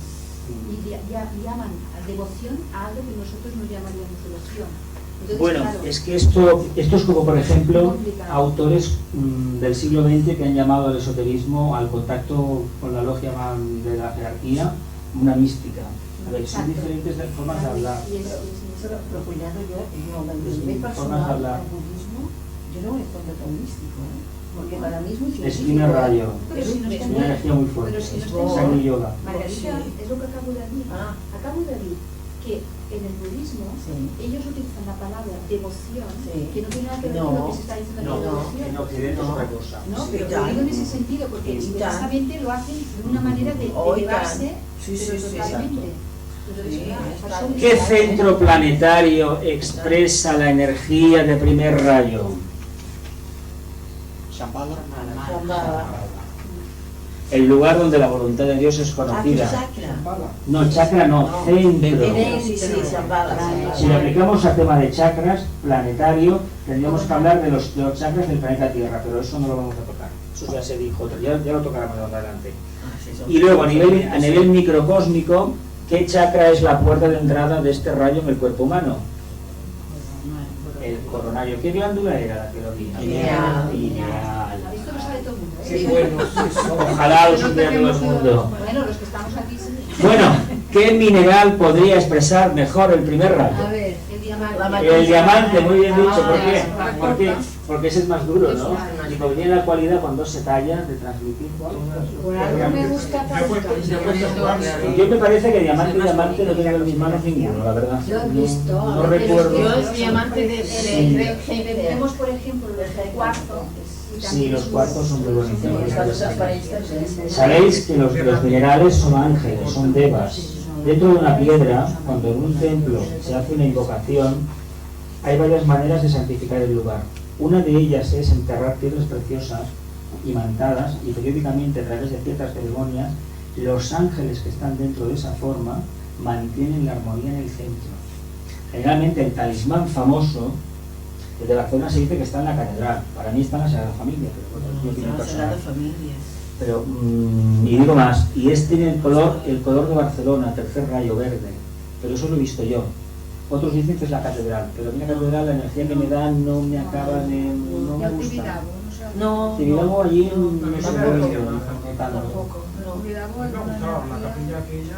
Y llaman a devoción a algo que nosotros no llamaríamos devoción. Entonces, Bueno, claro, es que esto es como, por ejemplo, complicado. autores del siglo XX que han llamado al esoterismo, al contacto con la logia de la jerarquía, una mística. A ver, son Exacto. diferentes formas de hablar. Y es- Pero cuidado, yo en el Sí, nivel formas de personal hablar. del budismo, yo no me encuentro tan místico, porque para mí es muy Es científico. primer rayo, Pero si no es está una bien. energía muy fuerte. Pero si no Es está bien. Sangre yoga. Margarita, Sí. es lo que acabo de decir. Ah. Acabo de decir que en el budismo ellos utilizan la palabra devoción, que no tiene nada que ver No. con lo que se está diciendo en la En devoción. Occidente es otra cosa. No, Sí, pero y tal. lo digo en ese sentido, porque Y tal. precisamente lo hacen de una manera de Oh, y elevarse, tal. Sí, pero sí, sí, totalmente. Sí, Son- ¿Qué centro planetario expresa la energía de primer rayo? Shambhala. El lugar donde la voluntad de Dios es conocida. Shambhala. No, chakra no, centro. Sí, Shambhala. Si lo aplicamos al tema de chakras planetario, tendríamos que hablar de los chakras del planeta Tierra, pero eso no lo vamos a tocar. Eso ya se dijo, ya lo tocaremos más adelante. Y luego, a nivel microcósmico, ¿qué chakra es la puerta de entrada de este rayo en el cuerpo humano? El coronario. ¿Qué glándula era la que lo diga? Pineal. Pineal. Esto lo sabe todo el mundo, ¿eh? Sí, bueno. Ojalá lo supiera todo el mundo. Bueno, los que estamos aquí sí. Bueno, ¿qué mineral podría expresar mejor el primer A rayo? ver, el diamante. El diamante, muy bien dicho. ¿Por qué? Ah, ¿Por qué? Porque ese es más duro, ¿no? Y porque tiene la cualidad cuando se talla de transmitir. Por algo me gusta tanto. Yo me parece que diamante y diamante no tengo en mis manos ninguno, la verdad. Lo he visto. No recuerdo. Yo es diamante de Sí. Tenemos, por ejemplo, los de cuarzo. y Sí, también los cuartos son muy bonitos. Sí. Sabéis que los minerales son ángeles, son devas. Dentro de una piedra, cuando en un templo se hace una invocación, hay varias maneras de santificar el lugar. Una de ellas es enterrar piedras preciosas imantadas y periódicamente a través de ciertas ceremonias los ángeles que están dentro de esa forma mantienen la armonía en el centro. Generalmente el talismán famoso, el de Barcelona se dice que está en la catedral. Para mí está en la Sagrada Familia, pero bueno, es mi opinión personal. Pero, y digo más, y tiene el color de Barcelona, tercer rayo verde, pero eso lo he visto yo. Otros dicen que es la catedral, pero a mí la catedral, la energía que me da no me acaba de... no me gusta. No, Tibidabo allí no se No, me no, tanto. Me gustaba la capilla aquella.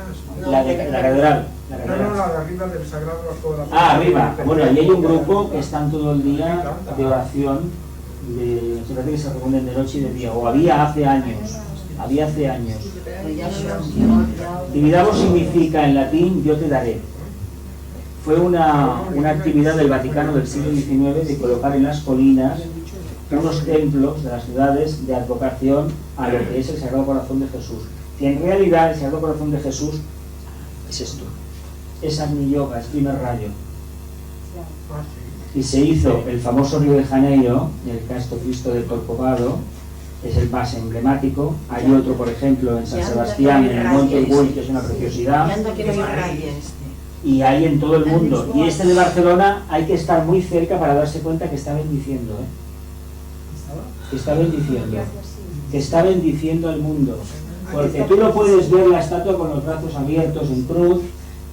La catedral. No, la de arriba del Sagrado Bajo de la Ah, arriba. Bueno, allí hay un grupo que están todo el día de oración, se parece que se reúnen de noche y de día, o había hace años. Tibidabo significa en latín yo te daré. Fue una actividad del Vaticano del siglo XIX de colocar en las colinas unos templos de las ciudades de advocación a lo que es el Sagrado Corazón de Jesús. Y en realidad el Sagrado Corazón de Jesús es esto, es Agni Yoga, es primer rayo. Y se hizo el famoso Río de Janeiro, el Cristo Cristo del Corcovado, es el más emblemático. Hay otro, por ejemplo, en San Sebastián, en el Monte Urgull, que es una preciosidad. Y hay en todo el mundo. Y este de Barcelona hay que estar muy cerca para darse cuenta que está bendiciendo, que está bendiciendo, que está bendiciendo al mundo. Porque tú no puedes ver la estatua con los brazos abiertos en cruz,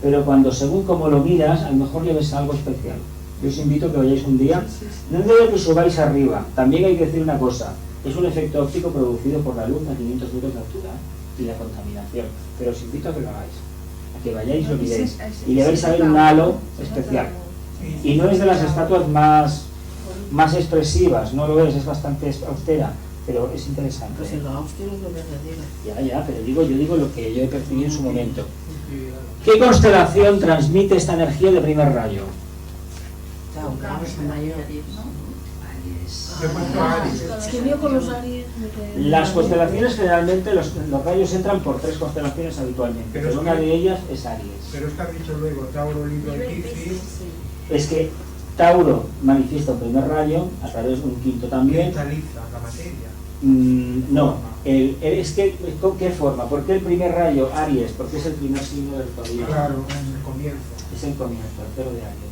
pero cuando según como lo miras, a lo mejor le ves algo especial. Yo os invito a que vayáis un día, no digo que subáis arriba, también hay que decir una cosa, es un efecto óptico producido por la luz a 500 metros de altura y la contaminación, pero os invito a que lo hagáis, a que vayáis y lo miréis, y le vais a ver un halo especial. Y no es de las estatuas más expresivas, no lo es bastante austera, pero es interesante. Pues el austero es lo verdadero. Ya, pero yo digo lo que yo he percibido en su momento. ¿Qué constelación transmite esta energía de primer rayo? Es que veo con los Aries. Las constelaciones generalmente, los rayos entran por 3 constelaciones habitualmente, pero una de ellas es Aries. Pero es que has dicho luego Tauro, Libra y Piscis. Es que Tauro manifiesta un primer rayo, a través de un quinto también. Mentaliza la materia. No, es que, ¿con qué forma? ¿Por qué el primer rayo, Aries? Porque es el primer signo del zodiaco. Claro, es el comienzo. Es el comienzo, el cero de Aries.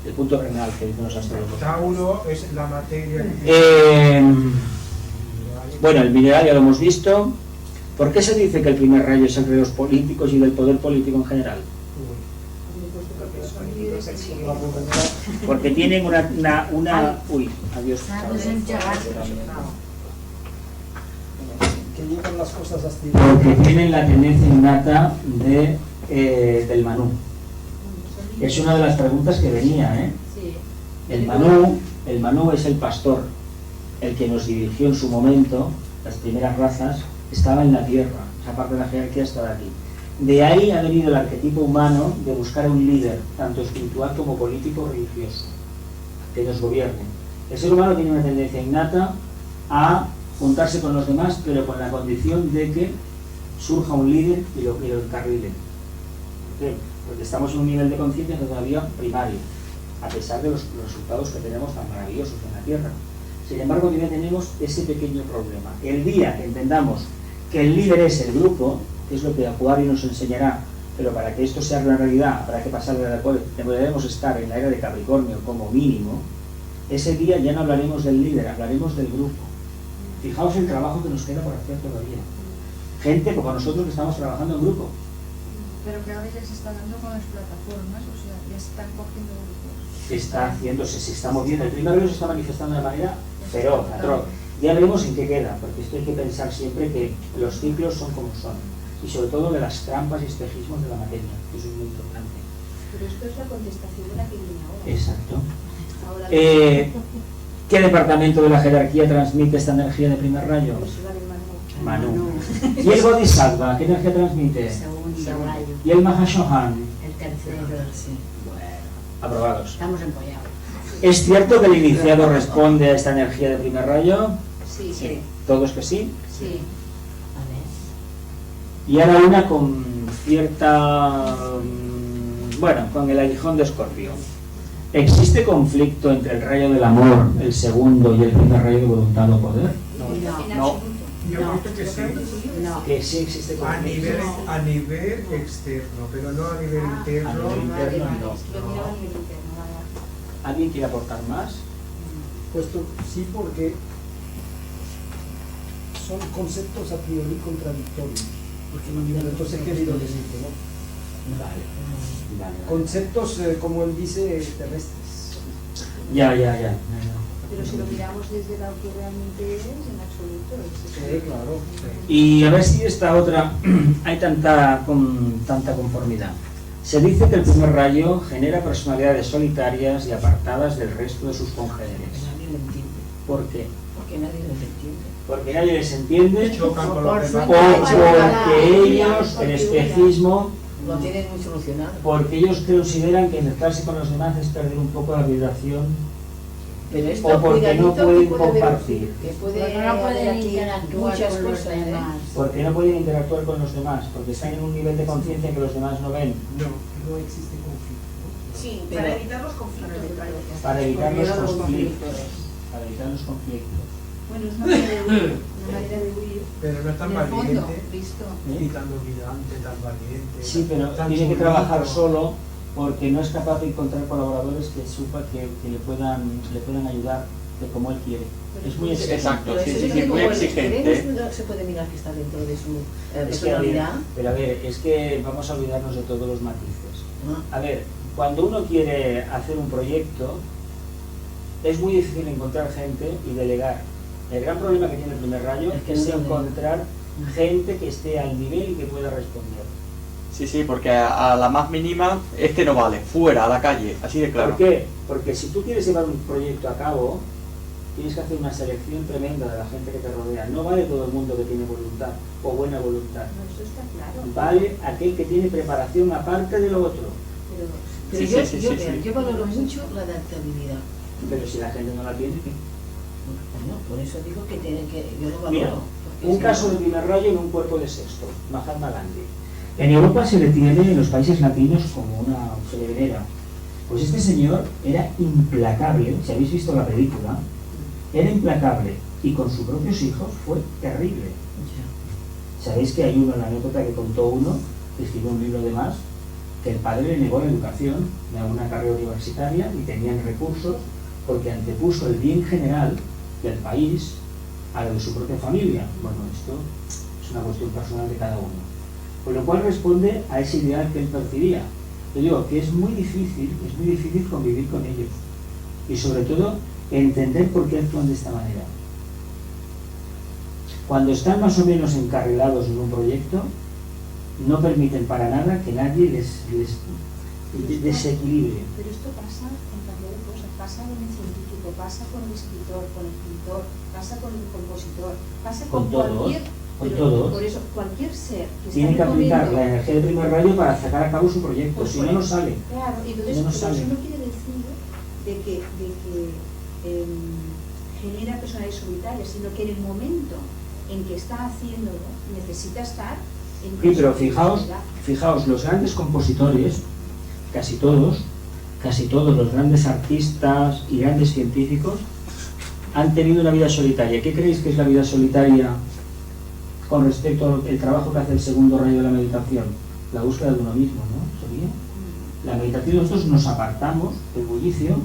El punto renal que dicen los astrólogos. Tauro es la materia. Bueno, el mineral ya lo hemos visto. ¿Por qué se dice que el primer rayo es el de los políticos y del poder político en general? Porque tienen una uy, adiós. Que llevan las cosas hasta Porque tienen la tendencia innata del Manú. Es una de las preguntas que venía, ¿eh? El Manú es el pastor, el que nos dirigió en su momento, las primeras razas, estaba en la tierra, esa parte de la jerarquía estaba aquí. De ahí ha venido el arquetipo humano de buscar a un líder, tanto espiritual como político o religioso, que nos gobierne. El ser humano tiene una tendencia innata a juntarse con los demás, pero con la condición de que surja un líder y lo encarrile. ¿Por qué? Porque estamos en un nivel de conciencia todavía primario, a pesar de los resultados que tenemos tan maravillosos en la Tierra. Sin embargo, todavía tenemos ese pequeño problema. El día que entendamos que el líder es el grupo, que es lo que Acuario nos enseñará, pero para que esto sea una realidad, habrá que pasar de Acuario, debemos estar en la era de Capricornio como mínimo. Ese día ya no hablaremos del líder, hablaremos del grupo. Fijaos el trabajo que nos queda por hacer todavía. Gente como nosotros que estamos trabajando en grupo. Pero que ahora ya se está dando con las plataformas, o sea, ya se están cogiendo grupos. Está haciéndose, se está moviendo. El primer rayo se está manifestando de manera feroz, atroz. Ya veremos en qué queda, porque esto hay que pensar siempre que los ciclos son como son. Y sobre todo de las trampas y espejismos de la materia, que eso es muy importante. Pero esto es la contestación de la que viene ahora. Exacto. Ahora ¿Qué departamento de la jerarquía transmite esta energía de primer rayo? pues va de Manu. Manu. ¿Y el Bodhisattva? ¿Qué energía transmite? Segundo rayo. ¿Y el Mahashohan? El tercero. Bueno, aprobados. Estamos empollados. ¿Es cierto que el iniciado responde a esta energía de primer rayo? Sí, Sí. ¿Todos que sí? sí. Vale. Y ahora una con cierta... bueno, con el aguijón de Escorpio. ¿Existe conflicto entre el rayo del amor, el segundo, y el primer rayo de voluntad o poder? En No. absoluto. Yo No. creo que sí. No. Que sí existe conflicto. A nivel externo, pero no a nivel interno. A nivel interno, no. Yo miraba a nivel interno, vale. ¿Alguien quiere aportar más? Puesto sí, porque son conceptos a priori contradictorios. Entonces, ¿qué he querido decirte, no? Vale. Conceptos, como él dice, terrestres. Ya. Pero si lo miramos desde lo que realmente es, en absoluto es eso. Sí, claro. Y a ver si esta otra hay tanta conformidad. Se dice que el primer rayo genera personalidades solitarias y apartadas del resto de sus congéneres. Nadie lo entiende. ¿Por qué? Porque nadie lo entiende. Porque nadie les entiende Chocan con los demás. o porque ellos, el espejismo, Lo tienen muy solucionado. porque ellos consideran que mezclarse con los demás es perder un poco la vibración Pero esto, o porque no cuidadito, pueden que puede haber- compartir. Que puede Porque no haber pueden aquí interactuar muchas con los cosas, ¿eh? demás. Porque no pueden interactuar con los demás, porque están en un nivel de conciencia que los demás no ven. No existe conflicto. Sí, Pero- para evitar los conflictos de pareja. Para evitar los Porque no conflictos. Para evitar los conflictos. Bueno, es una manera de huir. Una manera de huir. Pero no es tan En el fondo, valiente visto. y tan dominante, tan valiente. Sí, pero tan tiene que chulito. trabajar solo porque no es capaz de encontrar colaboradores que le puedan ayudar de como él quiere. Es muy exigente. Exacto, Pero sí, eso sí, es sí, como muy el exigente. querer no se puede mirar que está dentro de su Es que, a ver, personalidad. pero a ver, es que vamos a olvidarnos de todos los matices. Ah, A ver, cuando uno quiere hacer un proyecto, es muy difícil encontrar gente y delegar. El gran problema que tiene el primer rayo Es que es no delega. encontrar gente que esté al nivel y que pueda responder. Sí, porque a la más mínima este no vale, fuera, a la calle, así de claro. ¿Por qué? Porque si tú quieres llevar un proyecto a cabo, tienes que hacer una selección tremenda de la gente que te rodea. No vale todo el mundo que tiene voluntad o buena voluntad. No, eso está claro. Vale aquel que tiene preparación aparte de lo otro. Pero Pero Sí, yo, sí, yo, sí, veo, sí. yo valoro mucho la adaptabilidad. Pero si la gente no la tiene, ¿qué? Bueno, por eso digo que tienen que. Yo lo valoro. Mira, porque un si caso no- de primer rayo en un cuerpo de sexto, Mahatma Gandhi. En Europa se le tiene en los países latinos como se le venera. Pues este señor era implacable, si habéis visto la película, era implacable y con sus propios hijos fue terrible. Ya. Sabéis que hay una anécdota que contó uno, que escribió un libro de más, que el padre le negó la educación de una carrera universitaria y tenían recursos porque antepuso el bien general del país a lo de su propia familia. Bueno, esto es una cuestión personal de cada uno. Con lo cual responde a ese ideal que él percibía. Yo digo que es muy difícil convivir con ellos. Y sobre todo, entender por qué actúan de esta manera. Cuando están más o menos encarrilados en un proyecto, no permiten para nada que nadie les desequilibre. Pero esto pasa con cantidad de cosas, pasa con el científico, pasa con el escritor, con el pintor, pasa con el compositor, pasa Con con cualquier con Pero todos, por eso, cualquier ser que tiene que está en un aplicar momento- la energía del primer rayo para sacar a cabo su proyecto, Pues si por no, no eso, sale. Claro, y entonces No nos pero sale. eso no quiere decir de que genera personalidades solitarias, sino que en el momento en que está haciéndolo necesita estar en Sí, pero personalidad. fijaos, los grandes compositores, casi todos los grandes artistas y grandes científicos han tenido una vida solitaria. ¿Qué creéis que es la vida solitaria con respecto al trabajo que hace el segundo rayo de la meditación? La búsqueda de uno mismo, ¿no? ¿Sería? La meditación, nosotros nos apartamos del bullicio,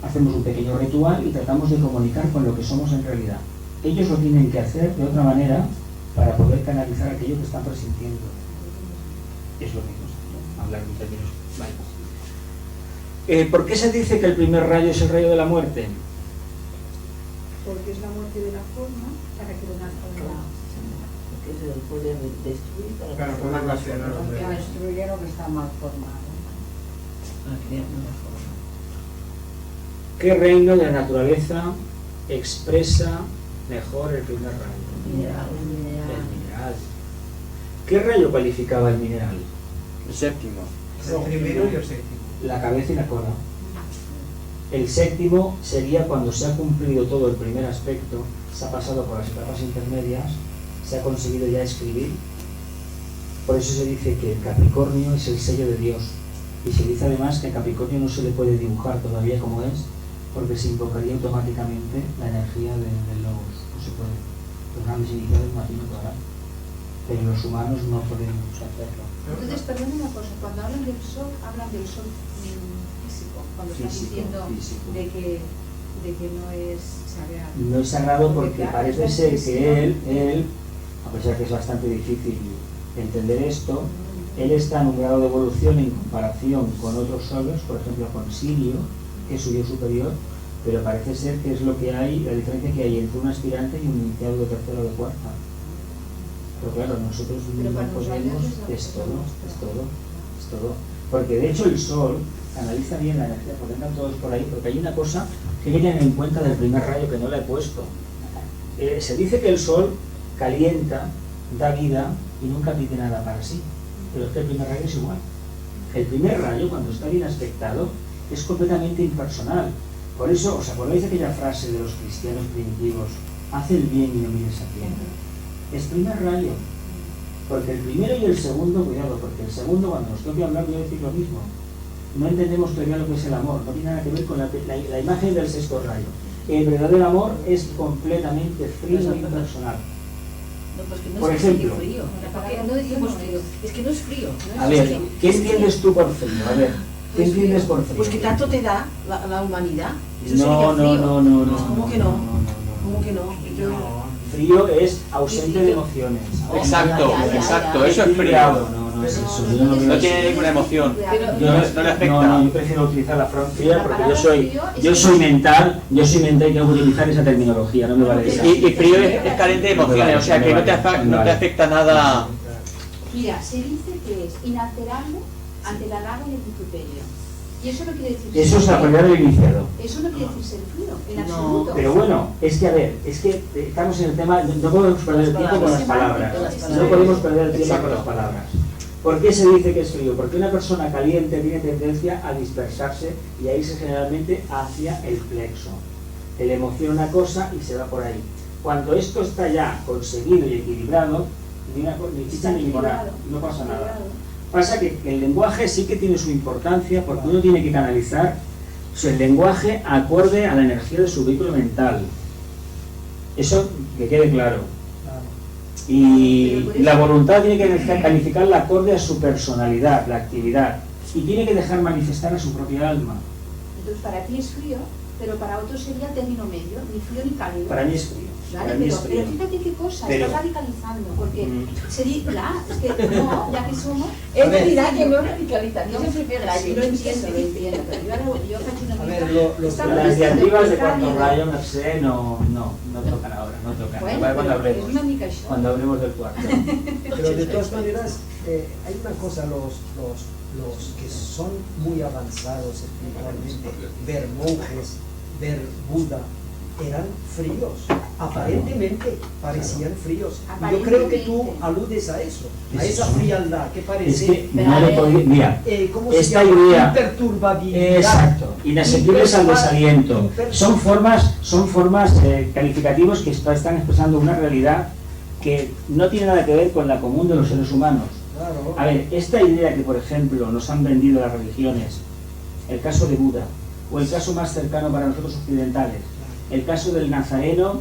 hacemos un pequeño ritual y tratamos de comunicar con lo que somos en realidad. Ellos lo tienen que hacer de otra manera para poder canalizar aquello que están presintiendo. Es lo mismo, hablar en términos laicos. ¿Por qué se dice que el primer rayo es el rayo de la muerte? Porque es la muerte de la forma para que renazca la... Porque es el poder de destruir para Claro, transformar poder la crear forma. algo. Que destruye lo que está mal formado. Para crear nueva forma. ¿Qué reino de la naturaleza expresa mejor el primer rayo? Mineral. El mineral. ¿Qué rayo calificaba el mineral? El séptimo. El primero y el séptimo. La cabeza y la cola. El séptimo sería cuando se ha cumplido todo el primer aspecto, se ha pasado por las etapas intermedias, se ha conseguido ya escribir. Por eso se dice que el Capricornio es el sello de Dios. Y se dice además que el Capricornio no se le puede dibujar todavía como es, porque se invocaría automáticamente la energía del Logos. No se puede. Los grandes iniciados imagino que harán, pero los humanos no podemos hacerlo. Entonces, perdón una cosa, cuando hablan del sol físico, cuando están Físico, diciendo físico. de que no es sagrado. No es sagrado porque claro, parece es la ser expresión. que él, a pesar que es bastante difícil entender esto, él está en un grado de evolución en comparación con otros soles, por ejemplo con Sirio, que es su yo superior, pero parece ser que es lo que hay, la diferencia que hay entre un aspirante y un iniciado de tercera o de cuarta. Pero claro, nosotros Pero no para nosotros podemos, es todo. Porque de hecho el Sol analiza bien la energía, porque andan todos por ahí, porque hay una cosa que hay que tener en cuenta del primer rayo que no le he puesto. Se dice que el Sol calienta, da vida y nunca pide nada para sí. Pero es que el primer rayo es igual. El primer rayo, cuando está bien aspectado, es completamente impersonal. Por eso, ¿os acordáis de aquella frase de los cristianos primitivos? Haz el bien y no mires a quién. Es primer rayo. Porque el primero y el segundo, cuidado, porque el segundo, cuando nos toque hablar, voy a decir lo mismo. No entendemos todavía lo que es el amor, no tiene nada que ver con la imagen del sexto rayo. El verdadero amor es completamente frío e impersonal. No, pues que no Por es ejemplo. frío. Porque no decimos frío. Es que no es frío. No A es ver, frío. ¿qué Es que- entiendes tú por frío? A ver, ¿qué entiendes por frío? Pues que tanto te da la humanidad. Eso No, sería no, frío. no, no, no. ¿Cómo que no? ¿Cómo que no? Frío es ausente de emociones. Exacto, ya, exacto, ya. eso es frío. Equilibrado. No es eso. Yo no lo veo No así. tiene ninguna emoción. Pero- Yo No le afecta. No, yo prefiero utilizar la frase fría La porque palabra frío es yo que- soy mental y tengo que utilizar esa terminología, no me vale esa. Y frío es carente de emociones, o sea que no te afecta nada. Mira, se dice que es inalterable ante la halago y el vituperio. Y eso no quiere decir Eso es la cualidad del iniciado. Eso no quiere decir ser frío, en No, absoluto. Pero bueno, es que a ver, es que estamos en el tema, no podemos perder el tiempo con las palabras. No podemos perder el tiempo con las palabras. ¿Por qué se dice que es frío? Porque una persona caliente tiene tendencia a dispersarse y a irse generalmente hacia el plexo. Le emociona una cosa y se va por ahí. Cuando esto está ya conseguido y equilibrado, ni chicha ni limonada, no pasa nada. Pasa que el lenguaje sí que tiene su importancia porque uno tiene que canalizar el lenguaje acorde a la energía de su vehículo mental. Eso que quede claro. Y la voluntad tiene que calificarla acorde a su personalidad, la actividad. Y tiene que dejar manifestar a su propia alma. Entonces, para ti es frío, pero para otros sería término medio, ni frío ni cálido. Para mí es frío. ¿Vale? Para mí es Pero frío. fíjate qué cosa, Pero- estás radicalizando, porque Mm. sería, claro, es que no, ya que somos... Él me dirá que no radicaliza, No, no es el primer rayo. lo entiendo, pero yo ahora yo faig una A mica... ver, Estamos Las diciendo diatribas que de cuarto cálido. rayo, no sé, no tocan ahora, no tocan. Bueno, Igual cuando pero és hablemos. una mica això. Cuando hablemos del cuarto. Pero de todas maneras, hay una cosa, los que son muy avanzados espiritualmente, ver monjes, ver Buda, eran fríos, aparentemente parecían fríos. Yo creo que Aparentemente. tú aludes a eso, a esa frialdad que Es parece, que no le podía... Mira, ¿cómo se esta llama? idea... Imperturbabilidad. Exacto, inasequibles al desaliento. Son formas calificativos que están expresando una realidad que no tiene nada que ver con la común de los seres humanos. Claro. A ver, esta idea que por ejemplo nos han vendido las religiones, el caso de Buda, o el caso más cercano para nosotros occidentales, el caso del nazareno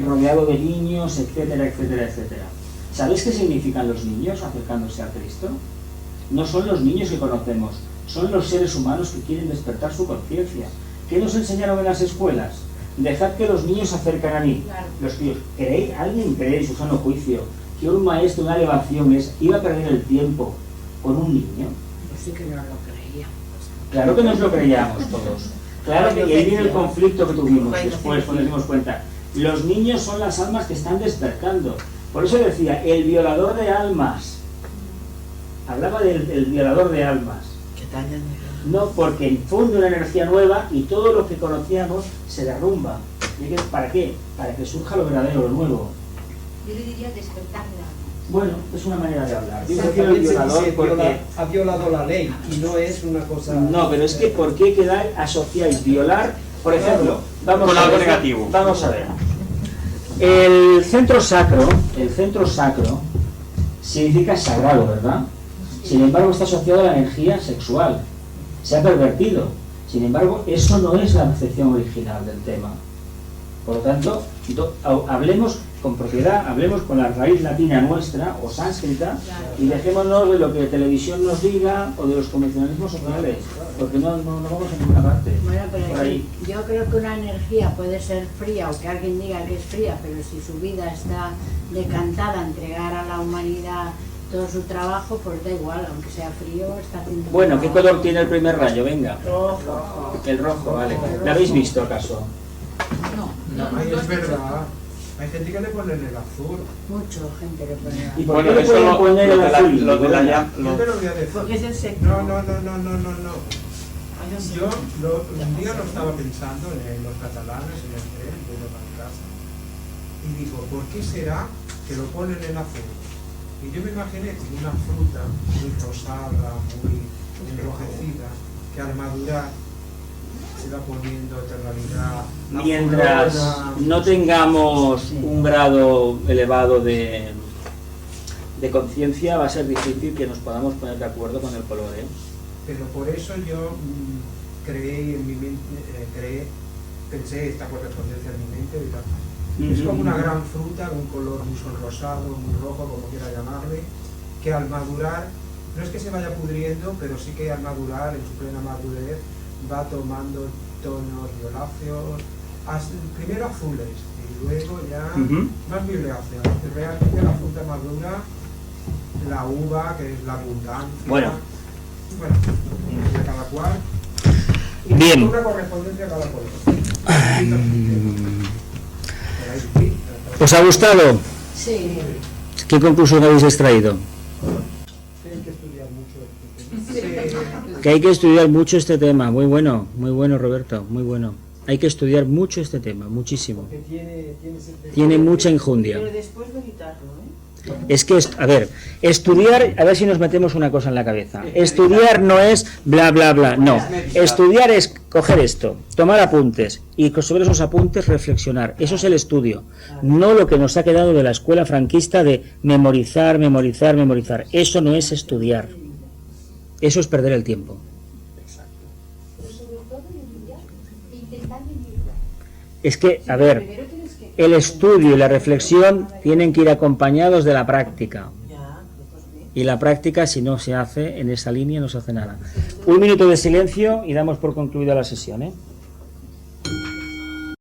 rodeado de niños, etcétera, etcétera, etcétera. ¿Sabéis qué significan los niños acercándose a Cristo? No son los niños que conocemos, son los seres humanos que quieren despertar su conciencia. ¿Qué nos enseñaron en las escuelas? Dejad que los niños se acercan a mí. Claro. Los críos, ¿alguien cree en su sano juicio que un maestro, una elevación iba a perder el tiempo con un niño? Pues sí que no lo creía. Claro que nos lo creíamos todos. Claro que y ahí viene el conflicto que tuvimos después, cuando nos dimos cuenta. Los niños son las almas que están despertando. Por eso decía, el violador de almas. Hablaba del violador de almas. Que dañan. No, porque infunde una energía nueva y todo lo que conocíamos se derrumba. ¿Para qué? Para que surja lo verdadero, lo nuevo. Yo le diría despertar de la... Bueno, es una manera de hablar. Yo Sí, prefiero el también se violador dice porque... ha violado la ley y no es una cosa... No, pero es que ¿por qué asociáis violar? Por ejemplo, vamos Con a algo ver, negativo. Vamos a ver. El centro sacro significa sagrado, ¿verdad? Sin embargo, está asociado a la energía sexual. Se ha pervertido. Sin embargo, eso no es la concepción original del tema. Por lo tanto, hablemos con propiedad, hablemos con la raíz latina nuestra o sánscrita y dejémonos de lo que la televisión nos diga o de los convencionalismos sociales, porque no vamos a ninguna parte. Bueno, Por pero ahí. yo creo que una energía puede ser fría o que alguien diga que es fría, pero si su vida está decantada a entregar a la humanidad todo su trabajo, pues da igual, aunque sea frío, está haciendo... Bueno, ¿qué color tiene el primer rayo? Venga. Rojo. El rojo, vale. ¿Lo habéis visto acaso? No, Ay, es verdad. Hay gente que le ponen el azul. mucha gente le pone... ¿Y por Bueno, qué le eso pueden poner el azul? lo de la llama... Yo te lo voy a decir. Porque es el sector. No. Yo un día lo estaba pensando en los catalanes, en el tren, de para casa. Y digo, ¿por qué será que lo ponen en azul? Y yo me imaginé como una fruta muy rosada, muy enrojecida, que al madurar se va poniendo tonalidad. Mientras no tengamos un grado elevado de conciencia, va a ser difícil que nos podamos poner de acuerdo con el color, ¿eh? Pero por eso yo creé en mi mente, pensé esta correspondencia en mi mente y tal. Es como una gran fruta, un color muy sonrosado, muy rojo, como quiera llamarle, que al madurar, no es que se vaya pudriendo, pero sí que al madurar, en su plena madurez, va tomando tonos violáceos, primero azules y luego ya más violáceos. Realmente la fruta madura, la uva, que es la abundancia. Bueno, de cada cual. Bien. Una correspondencia a cada cual. ¿Os ha gustado? Sí. ¿Qué conclusión habéis extraído? Hay que estudiar mucho. Que hay que estudiar mucho este tema. Muy bueno, Roberto, muy bueno. Hay que estudiar mucho este tema, muchísimo. Que Tiene mucha enjundia. Pero después meditarlo, ¿eh? Es que, a ver, estudiar, a ver si nos metemos una cosa en la cabeza. Estudiar no es bla, bla, bla, no. Estudiar es coger esto, tomar apuntes y sobre esos apuntes reflexionar. Eso es el estudio, no lo que nos ha quedado de la escuela franquista de memorizar, memorizar, memorizar. Eso no es estudiar. Eso es perder el tiempo. Pero sobre todo intentar vivirlo. Es que, a ver, el estudio y la reflexión tienen que ir acompañados de la práctica. Ya, pues bien. Y la práctica, si no se hace en esa línea, no se hace nada. Un minuto de silencio y damos por concluida la sesión, ¿eh?